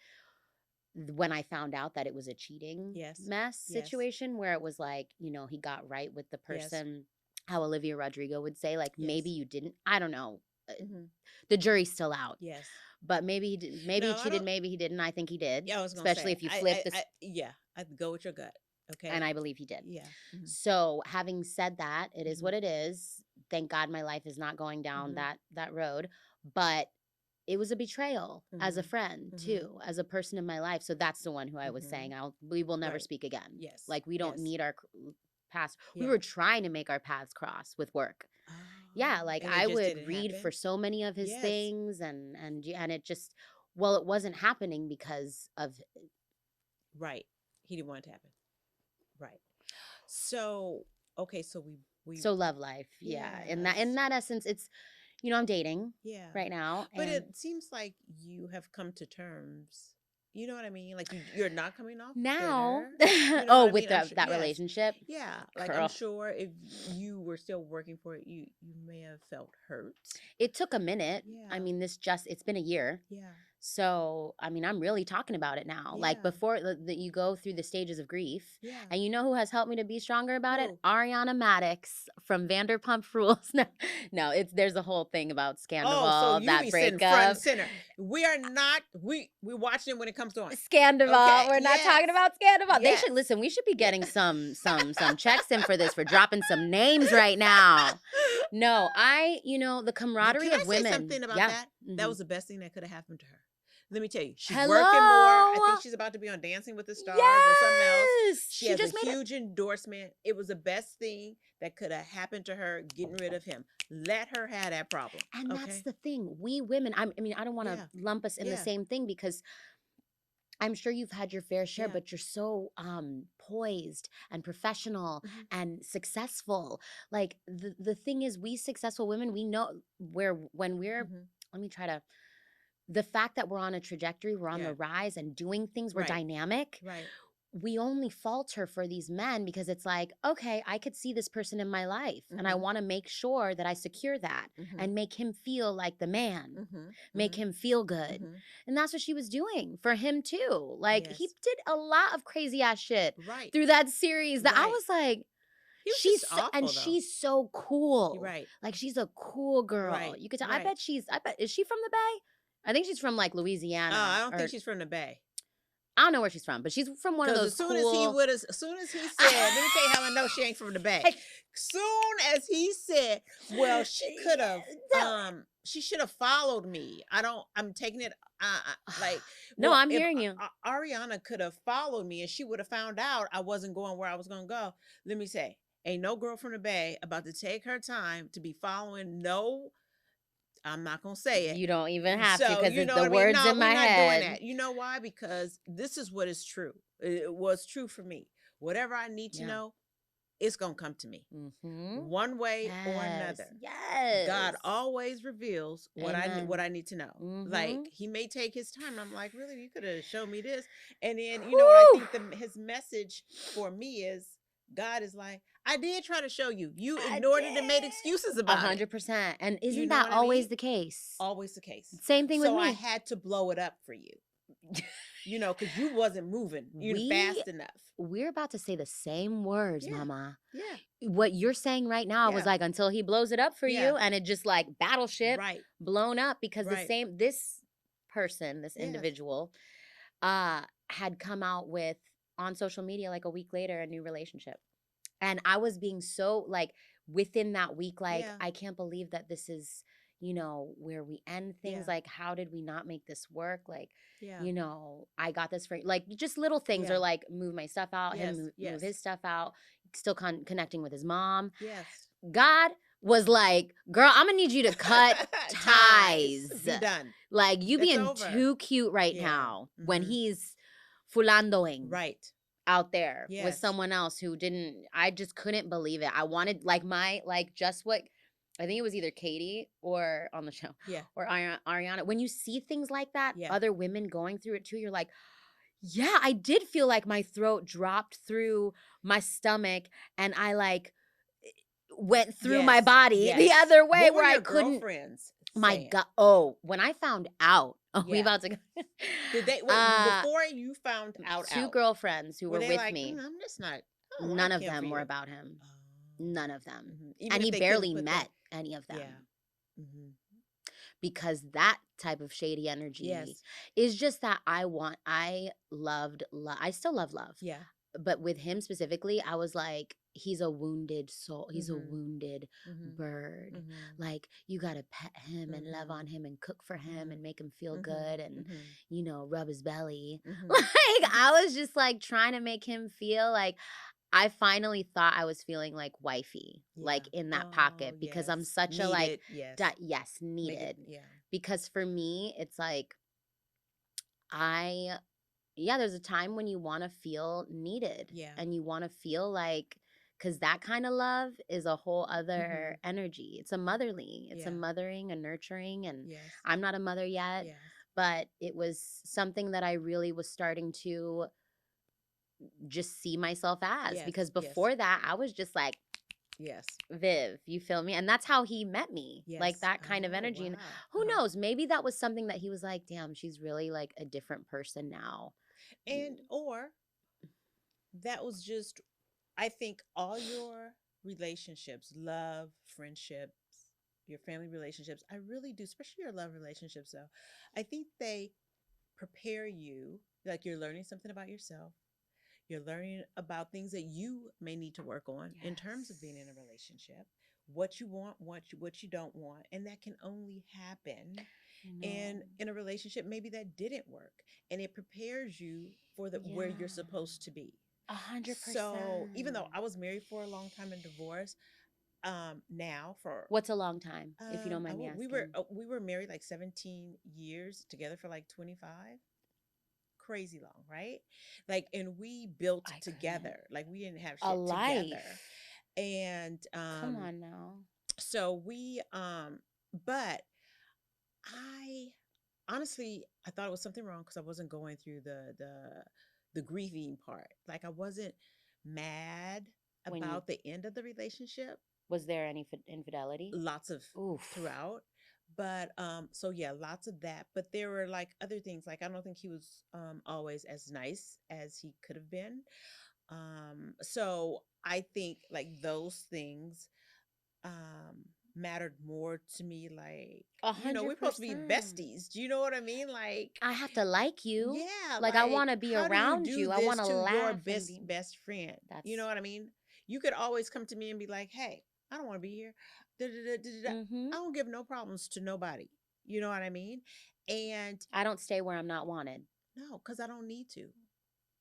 when I found out that it was a cheating Yes. mess Yes. situation where it was like, he got right with the Yes. person, how Olivia Rodrigo would say, like maybe Yes. you didn't. I don't know. Mhm. The jury's still out. Yes. But maybe he did, maybe he No, I cheated, don't. maybe he didn't. I think he did, Yeah, I was gonna especially say. if you flip this, Yeah. I'd go with your gut. and Okay. I believe he did. Yeah. Mhm. So, having said that, it is Mhm. what it is. Thank God my life is not going down Mhm. that road, but it was a betrayal as a Mhm. friend Mhm. too, as a person in my life. So that's the one who I was saying, Mhm. we will never Right. speak again. Yes. Like we don't Yes. need our paths. We Yeah. were trying to make our paths cross with work. Yeah, Oh, like and it I just would didn't read for happen. so many of his Yes. things, and it just, well, it wasn't happening because of. Right. He didn't want it to happen. Right. So okay. So we So love life, yeah. In yes. that essence, it's, I'm dating Yeah. right now, But and it seems like you have come to terms. You know what I mean? Like you're not coming off now, bitter. You know what I with mean? I'm sure. that Yes. relationship, Yeah. Like I'm girl, sure if you were still working for it, you may have felt hurt. it took a minute. I Yeah. mean, it's been a year. Yeah. So, I mean, I'm really talking about it now. Like Yeah. before that, you go through the stages of grief. Yeah. And you know who has helped me to be stronger about it? Who? Ariana Maddox from Vanderpump Rules. No, no, there's a whole thing about Oh, so Scandival, you that be sitting front and breakup. center. We are not. We watching it when it comes on. Scandival. Okay. We're not Yes. talking about Scandival. They Yes. should listen. We should be Yeah. getting some checks in for this, for dropping some names right now. No, the camaraderie Can I of say women. something about Yeah. that? That Hmm. was the best thing that could have happened to her. Let me tell you, she's working more. I think Hello. she's about to be on Dancing with the Stars or something else. Yes. She She has a just made it. huge endorsement. It was the best thing that could have happened to her getting rid of him. Let her have that problem. And that's Okay? the thing. We women, I mean, I don't want to Yeah. lump us in the Yeah. same thing because I'm sure you've had your fair share, Yeah. but you're so poised and professional Mhm. and successful. Like the thing is, we successful women, we know where when we're. Mhm. Let me try to. The fact that we're on a trajectory, we're on Yeah. the rise and doing things, we're Right. dynamic. Right. We only falter for these men because it's like, okay, I could see this person in my life, and I Mhm. want to make sure that I secure that Mhm. and make him feel like the man, Mhm. make Mhm. him feel good. Mhm. And that's what she was doing for him too. Like he Yes. did a lot of crazy ass shit Right. through that series that I Right. was like, He was just awful though. she's so You're cool. right. Like she's a cool girl. Right. You could tell. Right. I bet, is she from the Bay? I think she's from like I Louisiana, don't think or she's from the Bay. I don't know where she's from, but she's from one of Because those cool. as soon as he said, let me tell you how I know she ain't from the Bay. Soon as he said, well, she should have followed me. I'm taking it, like, No, well, I'm if hearing you. Ariana could have followed me and she would have found out I wasn't going where I was going to go. Let me say, ain't no girl from the Bay about to take her time to be following no. I'm not gonna say it. You don't even have to So because you it's know the what I mean? words No, in we're my not doing head. that. You know why? Because this is what is true. It was true for me. Whatever I need to Yeah. know, it's gonna come to me. Mm-hmm. One way or Yes. another. Yes. God always reveals what Amen. I need to know. Mm-hmm. Like he may take his time. I'm like, really? You could have shown me this. And then you Whew. know what I think his message for me is, God is like, I did try to show you. You ignored it and made excuses about it. 100%. And isn't You know that what I always mean? the case? Always the case. Same thing with So I me. had to blow it up for you. You know, because you wasn't moving, fast enough. We're about to say the same words, Yeah. mama. Yeah. What you're saying right now, I was Yeah. like, until he blows it up for Yeah. you, and it just like battleship Right. blown up, because Right. this person, this Yes. individual, had come out with, on social media, like a week later, a new relationship. And I was being so like, within that week, like, Yeah. I can't believe that this is, where we end things. Yeah. Like, how did we not make this work? Like, Yeah. I got this for, like, just little things, Yeah. or like move my stuff out, Yes. him move Yes. his stuff out, still connecting with his mom. Yes. God was like, girl, I'm gonna need you to cut ties. Be done. Like, you It's being over. too cute right Yeah. now, when Mhm. he's fulandoing Right. out there with Yes. someone else who didn't. I just couldn't believe it. I wanted, like, just what, I think it was either Katie or on the show, Yeah. or Ariana. When you see things like that, Yeah. other women going through it too, you're like, yeah, I did feel like my throat dropped through my stomach, and I like went through my Yes. body the Yes. other way, What were where I your couldn't. girlfriends My saying? God! Oh, when I found out, we Yeah. about to go. Did they before you found out? Two girlfriends who were were they with like, me. I'm just not. I don't None like of him for them were you." about him. Oh. None of them. Mhm. Even And if he they couldn't barely put met any of them. Yeah. Mhm. Because that type of shady energy Yes. is just that I loved love. I still love love. Yeah. But with him specifically, I was like, he's a wounded soul. He's a Mhm. wounded Mhm. Bird. Mhm. Like, you got to pet him and love on him and cook for him and make him feel Mhm. good and, Mhm. rub his belly. Mhm. Like, I was just like trying to make him feel like I finally thought I was feeling like wifey, like Yeah. in that Oh, pocket, because I'm yes. such a like, Yes. yes, Make it. needed. Yeah. Because for me, it's like, there's a time when you want to feel needed, Yeah. and you want to feel like, because that kind of love is a whole other Mhm. energy. It's a motherly, it's a Yeah. mothering, a nurturing. And Yes. I'm not a mother yet, Yes. but it was something that I really was starting to just see myself as, Yes. because Yes. before that, I was just like, Yes. Viv, you feel me? And that's how he met me, like Yes. that kind of Oh, energy. And wow. who knows, maybe that was something that he was like, damn, she's really like a different person now. And or that was just, I think all your relationships, love, friendships, your family relationships, I really do, especially your love relationships though. I think they prepare you, like you're learning something about yourself. You're learning about things that you may need to work on in terms of being in a relationship, what you want, what you don't want, and that can only happen in a relationship maybe that didn't work, and it prepares you for the where you're supposed to be. 100%. So even though I was married for a long time and divorced, now for What's a long time, if you don't mind me we were married like 17 years, together for like 25. Crazy long, right? Like, and we built together. Like, we didn't have A shit together. life. And Come on now. so we but I honestly, I thought it was something wrong because I wasn't going through the grieving part. Like, I wasn't mad When you about the end of the relationship. was there any infidelity? Lots of Oof. throughout. But so yeah, lots of that. But there were like other things. Like, I don't think he was always as nice as he could have been. So I think like those things mattered more to me. Like, we're supposed to be 100%. besties. Do you know what I mean? Like, I have to like you. yeah, Like, I want to be how do you around do you. I this want to to your laugh and be. best friend? You know That's. what I mean? You could always come to me and be like, "Hey, I don't want to be here." Da, da, da, da, da, da. Mm-hmm. I don't give no problems to nobody. You know what I mean? And I don't stay where I'm not wanted. no, because I don't need to.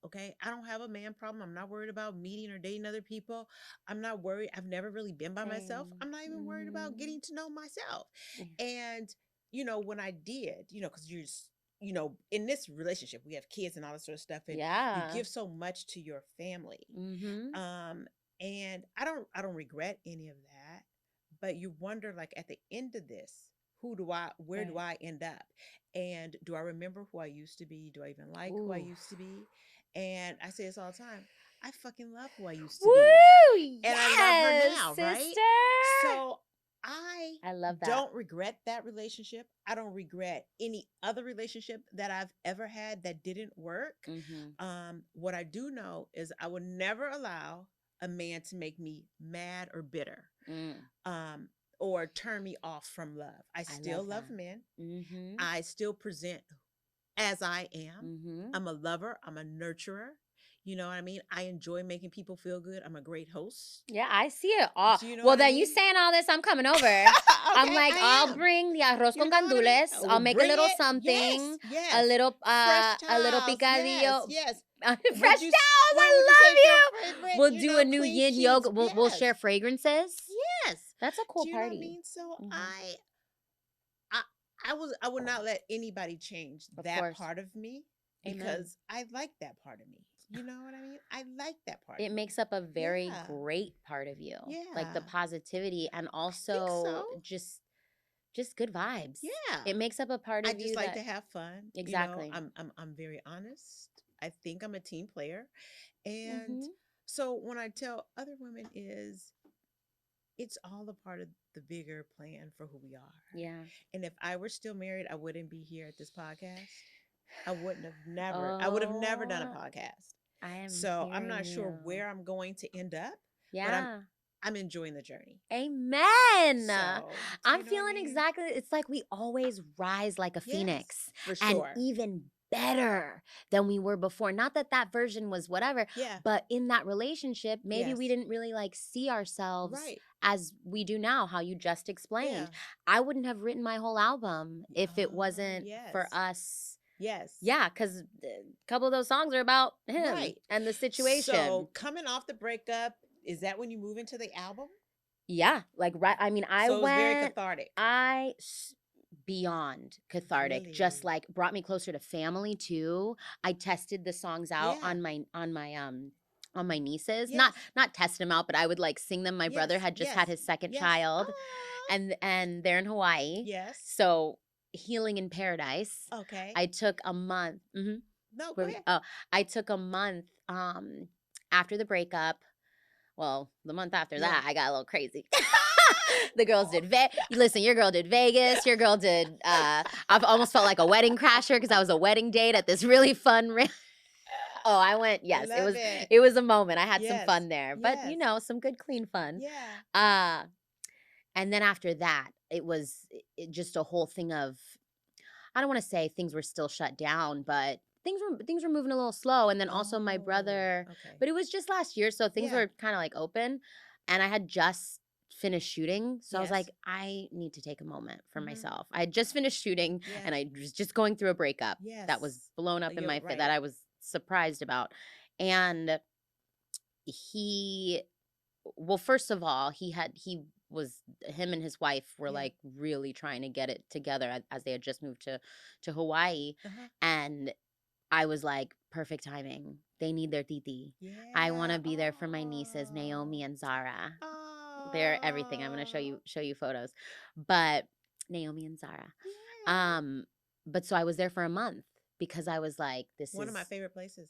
Okay. I don't have a man problem. I'm not worried about meeting or dating other people. I'm not worried. I've never really been by myself. Same. I'm not even worried about getting to know myself. Yeah. And, when I did, because you're just, in this relationship, we have kids and all this sort of stuff. And you Yeah. give so much to your family. Mm-hmm. And I don't regret any of that. But you wonder, like, at the end of this, where do I end up? And do I remember who I used to be? Do I even like who I used to be? And I say this all the time. I fucking love who I used to be. Woo! And I love her Yes, now, right? sister. So I I love that. don't regret that relationship. I don't regret any other relationship that I've ever had that didn't work. Mhm. What I do know is I would never allow a man to make me mad or bitter, Mm. um, or turn me off from love. I I still love love that. men. Mhm. I still present as I am. Mhm. I'm a lover, I'm a nurturer. You know what I mean? I enjoy making people feel good. I'm a great host. Yeah, I see it all. Do you know Well, what I then you mean? saying all this, I'm coming over. I'm Okay, like, I'll I am. bring the arroz You con know what I mean? gandules. I'll We'll make a bring little it. Yes, something, yes. Fresh a little towels. Yes, picadillo. yes. Fresh Would you? towels. What would you say I is your love you. favorite? We'll You do know, a new clean yin sheets. yoga. We'll share Yes, fragrances. yes. That's a cool Do you know what I party. mean? So Mhm. I, I would not let anybody change Of that course. part of me Amen. because I like that part of me. You know what I mean? I like that part It of me. makes up a very Yeah, great part of you. Like the yeah. positivity and I think so. also just good vibes. Yeah. It makes up a part I of just you like to that have fun. You know, exactly. I'm very honest. I think I'm a team player. And Mhm. so when I tell other women is it's all a part of the bigger plan for who we are. Yeah. And if I were still married, I wouldn't be here at this podcast. I would have never done a Oh, podcast. I am So I'm hearing not sure you. where I'm going to end up, but Yeah. I'm enjoying the journey. Amen. So do I'm you know what I feeling mean? exactly, it's like we always rise like a Yes, phoenix for and sure. even better than we were before. Not that that version was whatever, Yeah. but in that relationship, maybe we Yes. didn't really like see ourselves Right. as we do now, how you just explained. Yeah. I wouldn't have written my whole album if it wasn't for Yes. us. Yes. Yeah, because a couple of those songs are about him Right. and the situation. So coming off the breakup, is that when you move into the album? Yeah, like right. I mean, So it was very cathartic. I beyond cathartic, just Really? like brought me closer to family too. I tested the songs out Yeah. on my nieces. Yes. Not test them out, but I would like sing them. My brother Yes. had just had Yes. his second Yes. child, Ah. and they're in Hawaii. Yes. So healing in paradise. Okay. I took a month. No, go Where ahead. oh, I took a month after the breakup. Well, the month after Yeah. that, I got a little crazy. The girls did listen, your girl did Vegas, your girl did I've almost felt like a wedding crasher because I was a wedding date at this really fun oh, I went, I yes, love it. it was a moment. I had some Yes. fun there. But Yes. some good clean fun. Yeah. Uh and then after that, it was just a whole thing of, I don't want to say things were still shut down, but things were moving a little slow. And then also my Oh, brother, okay. but it was just last year, so things Yeah. were kind of like open, and I had just finished shooting, so I was Yes. like, I need to take a moment for Mm-hmm. myself. I had just finished shooting, Yeah. and I was just going through a breakup that was Yes. blown up in You're my face that right. I was surprised about, and he well, first of all, he was him and his wife were Yeah. like really trying to get it together as they had just moved to Hawaii, Uh-huh. and I was like, perfect timing. They need their titi. I want Yeah. to be there for my nieces, Naomi and Zara. They're everything. I'm gonna Oh. show you photos, but Naomi and Zara. Yeah. Um, but so I was there for a month because I was like, this One of my is favorite places.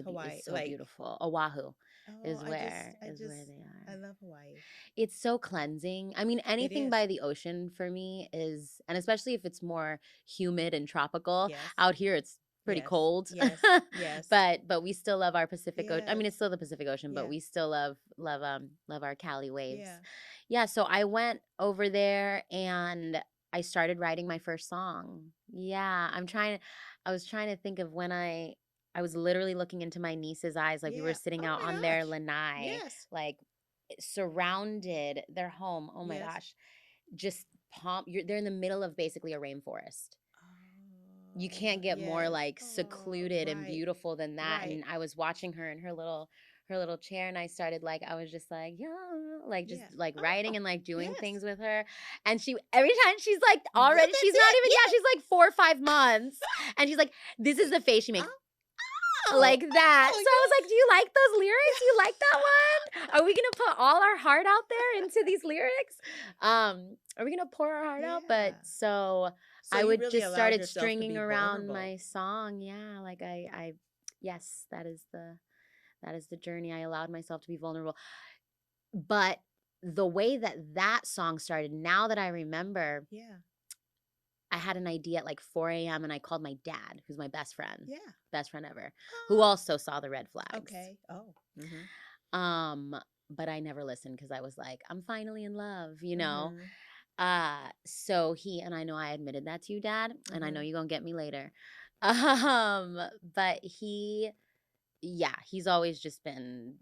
Hawaii. it's so Like, beautiful. Oahu oh, I is where just, they I are. love Hawaii. It's so cleansing. I mean, It anything is. by the ocean for me is, and especially if it's more humid and tropical. Yes. Out here, it's pretty Yes. cold, Yes. Yes. but we still love our Pacific Ocean. I mean, Yes. it's still the Pacific Ocean, but Yeah. we still love our Cali waves. Yeah. Yeah, so I went over there and I started writing my first song. Yeah, I was trying to think of when I was literally looking into my niece's eyes, like we were Yeah. sitting Oh out my on their gosh. lanai, Yes. like surrounded their home. Oh my Yes. gosh. Just they're in the middle of basically a rainforest. You Oh, can't get more yes. like Oh, secluded and right. beautiful than that. Right. And I was watching her in her little chair, and I started like, I was just like, yeah, like just Yeah. like writing Oh, and like doing yes. things with her. And she every time she's like Well, already, that's she's not it. even, yeah, Yes. she's like 4 or 5 months. And she's like, this is the face she makes. Oh, Like that. oh, So I was like, do you like those lyrics? You yeah. like that one? Are we gonna put all our heart out there into these lyrics? Are we gonna pour our heart out? But Yeah. so So I you would really just allowed started yourself to stringing be around vulnerable. my song. Yeah, like I yes, that is the journey. I allowed myself to be vulnerable. But the way that song started, now that I remember, Yeah. I had an idea at like 4 a.m. and I called my dad, who's my best friend, Yeah. best friend ever, who Oh, also saw the red flags. okay. Oh. Um, but I never listened because I was like, I'm finally in love, Mm-hmm. So he, and I know I admitted that to you, Dad, and I know Mm-hmm. you're gonna get me later. Um, but he's always just been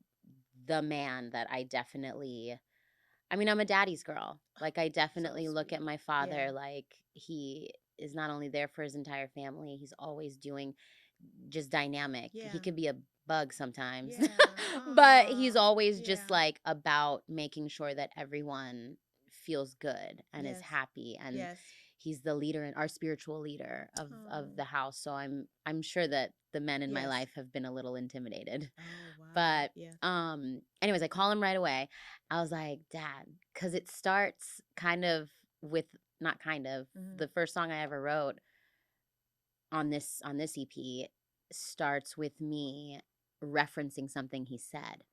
the man that I mean, I'm a daddy's girl. Like, I So definitely look at sweet. my Yeah. father like he is not only there for his entire family, he's always doing just dynamic. He Yeah. could be a bug sometimes, Yeah. but he's Aw. always just Yeah. like about making sure that everyone feels good and is Yes. happy, and Yes. he's the leader and our spiritual leader of Oh. the house. So I'm sure that the men in my Yes. life have been a little intimidated. Oh, wow. But Yeah. anyways, I call him right away. I was like, Dad, because it starts kind of with, not kind of, Mm-hmm. the first song I ever wrote on this EP starts with me referencing something he said,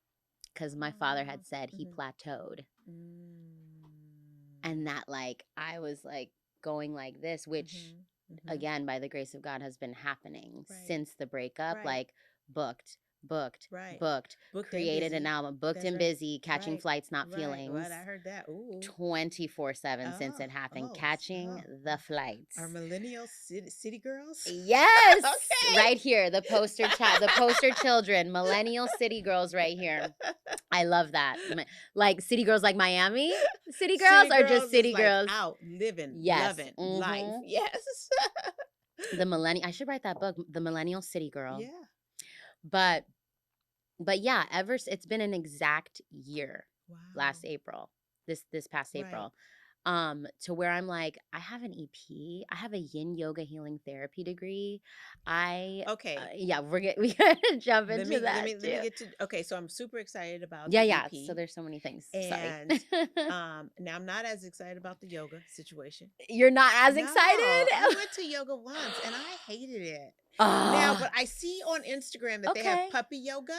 because my father Oh. had said he Mm-hmm. plateaued, Mm. and that, like, I was like going like this, which Mm-hmm. Mm-hmm. again, by the grace of God, has been happening Right. since the breakup. Right. Like, booked, booked, Right. booked, Booked and created an busy. album, booked That's and right. busy, catching Right. flights, not Right. feelings, What I heard that. Ooh. 24/7 since Oh. it happened, Oh. catching Oh. the Oh. Are flights. millennial city girls? Yes, Okay. right here, the poster child, the poster children, millennial city girls, right here. I love that. Like city girls, like Miami city girls, City or just girls is city like girls? out living, Yes. loving life. Yes. The millennial. I should write that book, The Millennial City Girl. Yeah. But yeah, it's been an exact year. Wow. Last April, this past Right. April, to where I'm like, I have an EP, I have a Yin Yoga Healing Therapy degree. Okay. Yeah, we gotta jump Let into me let that me let me too. get to okay, so I'm super excited about Yeah, the yeah. So EP. there's so many things. Sorry. And now I'm not as excited about the yoga situation. You're not as No, excited? I went to yoga once and I hated it. Now, Oh, but I see on Instagram that they have okay. puppy yoga.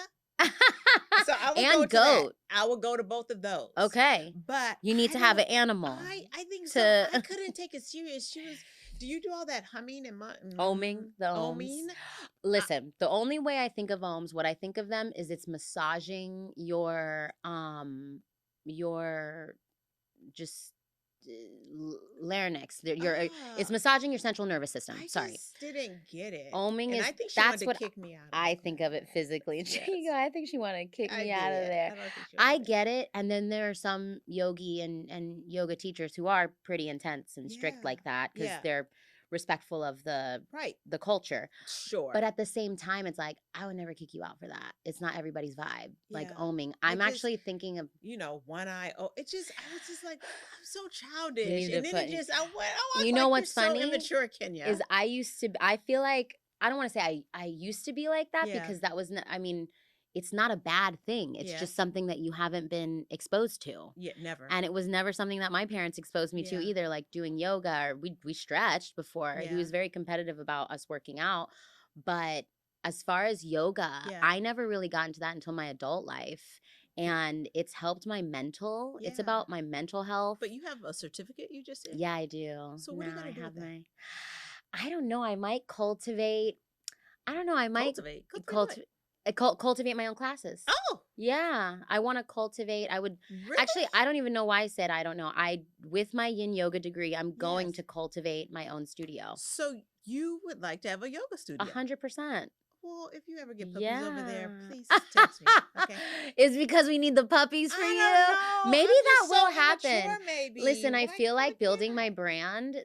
So I will go And to that. goat. I will go to both of those. Okay. But You need I to have an don't animal I think so. to I couldn't take it serious. She was do you do all that humming and oming the ohms. oming? Listen, the only way I think of ohms, what I think of them is it's massaging your just larynx. It's Ah, massaging your central nervous system. I Sorry. just didn't get it. Oming And is I think she wanted that's to what kick me out of I the think of it class. physically. And Yes, I think she wanted to kick I me out of did. there. I don't think she I wanted to. get it. And then there are some yogi and yoga teachers who are pretty intense and strict Yeah. like that because Yeah. they're respectful of Right. the culture. Sure. But at the same time, it's like, I would never kick you out for that. It's not everybody's vibe. Like Yeah. oming. I I'm just, actually thinking of one eye. Oh, it just, I was just like, I'm so we childish. needed to And then put it just, I went, I was you know like, you're what's so funny immature, Kenya. is I feel like, I don't want to say I used to be like that Yeah. because that was I mean, it's not a bad thing. It's just Yes. something that you haven't been exposed to. Yeah, never. And it was never something that my parents exposed me to Yeah. either, like doing yoga, or we stretched before. He Yeah. was very competitive about us working out. But as far as yoga, Yeah. I never really got into that until my adult life. And it's helped my mental. It's Yeah. about my mental health. But you have a certificate you just said? Yeah, I do. So what are you Now I going to do have with that? my I don't know. I might cultivate. I don't know. I might Cultivate. Cultivate what? cultivate my own classes. Oh, Yeah, I want to cultivate. I would really? actually. I don't even know why I said I don't know. With my Yin Yoga degree, I'm going Yes. to cultivate my own studio. So you would like to have a yoga studio? 100%. Well, if you ever get puppies over there, Yeah. please text me. Okay. It's because we need the puppies for I you. don't know. Maybe I'm that just will so happen. immature, maybe. Listen, I Why feel like can't building my I? brand,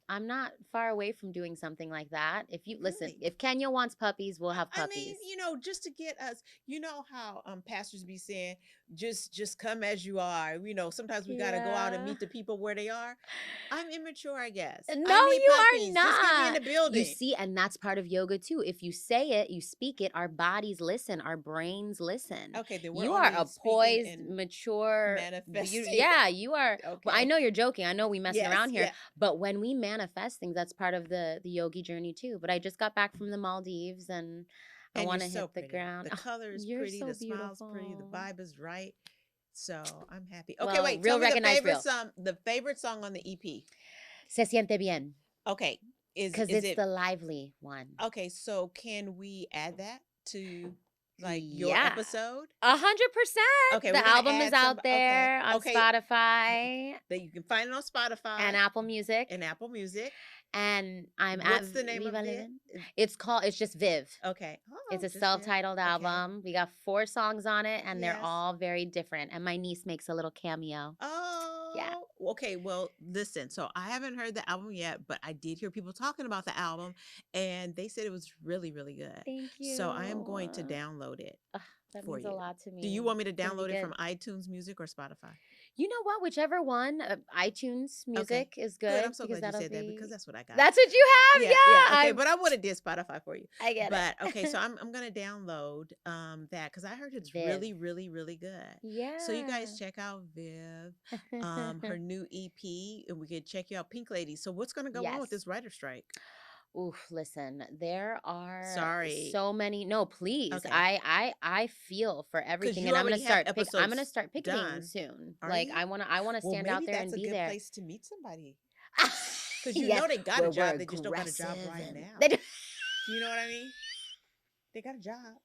I'm not far away from doing something like that. If you listen, Really? if Kenya wants puppies, we'll have I puppies. mean, just to get us, you know how pastors be saying, just come as you are. Sometimes we gotta go out and Yeah. meet the people where they are. I'm immature, I guess. No, I need you are puppies. Just get me in not. the building. You see, and that's part of yoga too. If you say it, you speak it, our bodies listen, our brains listen. Okay, then we're You are already a speaking poised, and mature, manifesting. yeah, you are. Well, I Okay. know you're joking. I know we messing Yes, around here, yeah. but when we manifest things, that's part of the yogi journey too. But I just got back from the Maldives and I And want you're to so hit the pretty. ground. The color is You're pretty. so The smile's pretty. The beautiful. vibe is right. So I'm happy. Okay, Well, wait. Tell real me recognize real. the favorite song on the EP. Se siente bien. Okay, Because is it's it the lively one. okay? So can we add that to like your Yeah. episode? 100%. Okay, we're The gonna album is add some. out Okay, there on okay, Spotify that you can find it on and Spotify Apple Music. and Apple Music. And I'm at What's the name of Viva it? Livin'. It's just Viv. Okay. It's Oh, a just there. self-titled Okay. album. We got 4 songs on it, and they're Yes. all very different. And my niece makes a little cameo. Yeah. Oh, okay. Well, listen. So I haven't heard the album yet, but I did hear people talking about the album, and they said it was really, really good. Thank you. So I am going to download it That for means a you. lot to me. Do you want me to It's gonna be download it from good. iTunes Music or Spotify? You know what? Whichever one, iTunes Music is Good. good I'm so because glad you that'll said that because be. that's what I got. That's what you have, Yeah, yeah. yeah. Okay, but I would have did Spotify for you. I get But it. okay, so I'm gonna download that because I heard it's Viv. really, really, really good. Yeah. So you guys check out Viv, her new EP, and we could check you out, Pink Lady. So what's gonna go on with Yes. this writer strike? Oof, listen, there are Sorry. so many. No, please. Okay. I feel for everything, you and I'm already gonna have start I'm gonna episodes start picketing done. soon. Are Like you? I wanna Well, stand out maybe there that's and a be good there. place to meet somebody. Because you Yes, know they got a we're job, they just don't got a job aggressive right and- now. They do- Do you know what I mean? They got a job.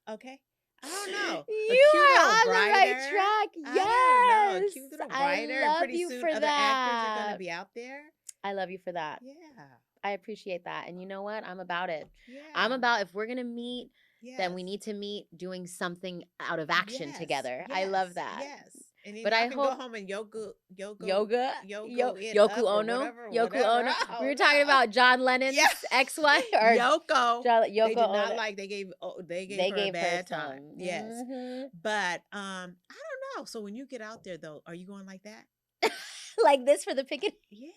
Okay. I don't know. You are on the right writer. track. I don't know. A Yes. cute little I writer. And love pretty you soon for other actors are going that. to be out there. I love you for that. Yeah. I appreciate that. And you know what? I'm about it. Yeah. I'm about if we're gonna meet, then we Yes. need to meet doing something out of action Yes. together. I love that. Yes. And then But y'all I can hope- go home and yoga it Yoku up or Ono, whatever. Yoku whatever. Ono. I We were don't talking know. about John Lennon's Yeah. ex-wife or Yoko. Yoko They did not Ono. like. They gave They her a gave her bad time. some. Yes. Mhm. But I don't know. So when you get out there though, are you going like that? Like this for the picket. Yeah.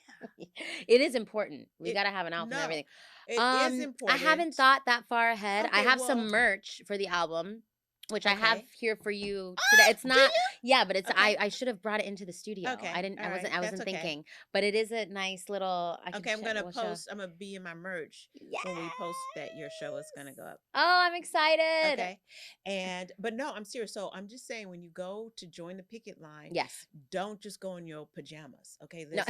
It is important. We It- gotta have an outfit no, and everything. It is important. I haven't thought that far ahead. I Okay, have well- some merch for the album, which I have Okay. here for you today. It's do not, you? yeah, but it's Okay. I should have brought it into the studio. Okay, I didn't. all I right, wasn't that's okay. thinking. But it is a nice little. Okay, I'm gonna we'll show- post. I'm gonna be in my merch when we post that your show is gonna go up. Oh, I'm excited. Okay, but no, I'm serious. So I'm just saying, when you go to join the picket line, Yes. don't just go in your pajamas. Okay, No.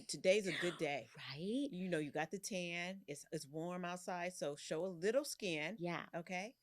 Today's a good day. Right. You know, you got the tan. It's warm outside, so show a little skin. Yeah. Okay,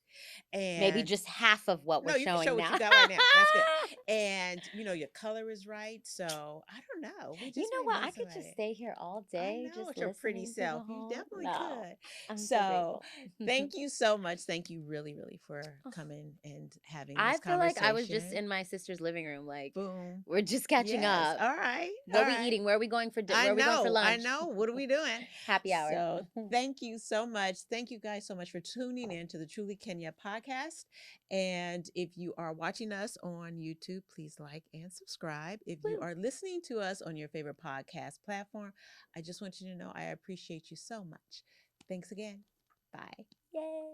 and Maybe just half of what no, we're you showing can show now. what you got right now. That's good. And your color is right. So I don't know. We just You know might what? meet I could just somebody. stay here all I day. know, Just with your pretty listening to the self. You whole- definitely No, could. I'm so So grateful. thank you so much. Thank you really, really for coming and having this I feel like I was just conversation. in my sister's living room. Like Boom. we're just catching Yes. up. All right. What all we right. eating? Where are we going for dinner? I Where are we going for know. I lunch? know. What are we doing? Happy hour. So thank you so much. Thank you guys so much for tuning in to the Truly Kenya podcast. And if you are watching us on YouTube, please like and subscribe. If you Woo. are listening to us on your favorite podcast platform, I just want you to know I appreciate you so much. Thanks again. Bye. Yay.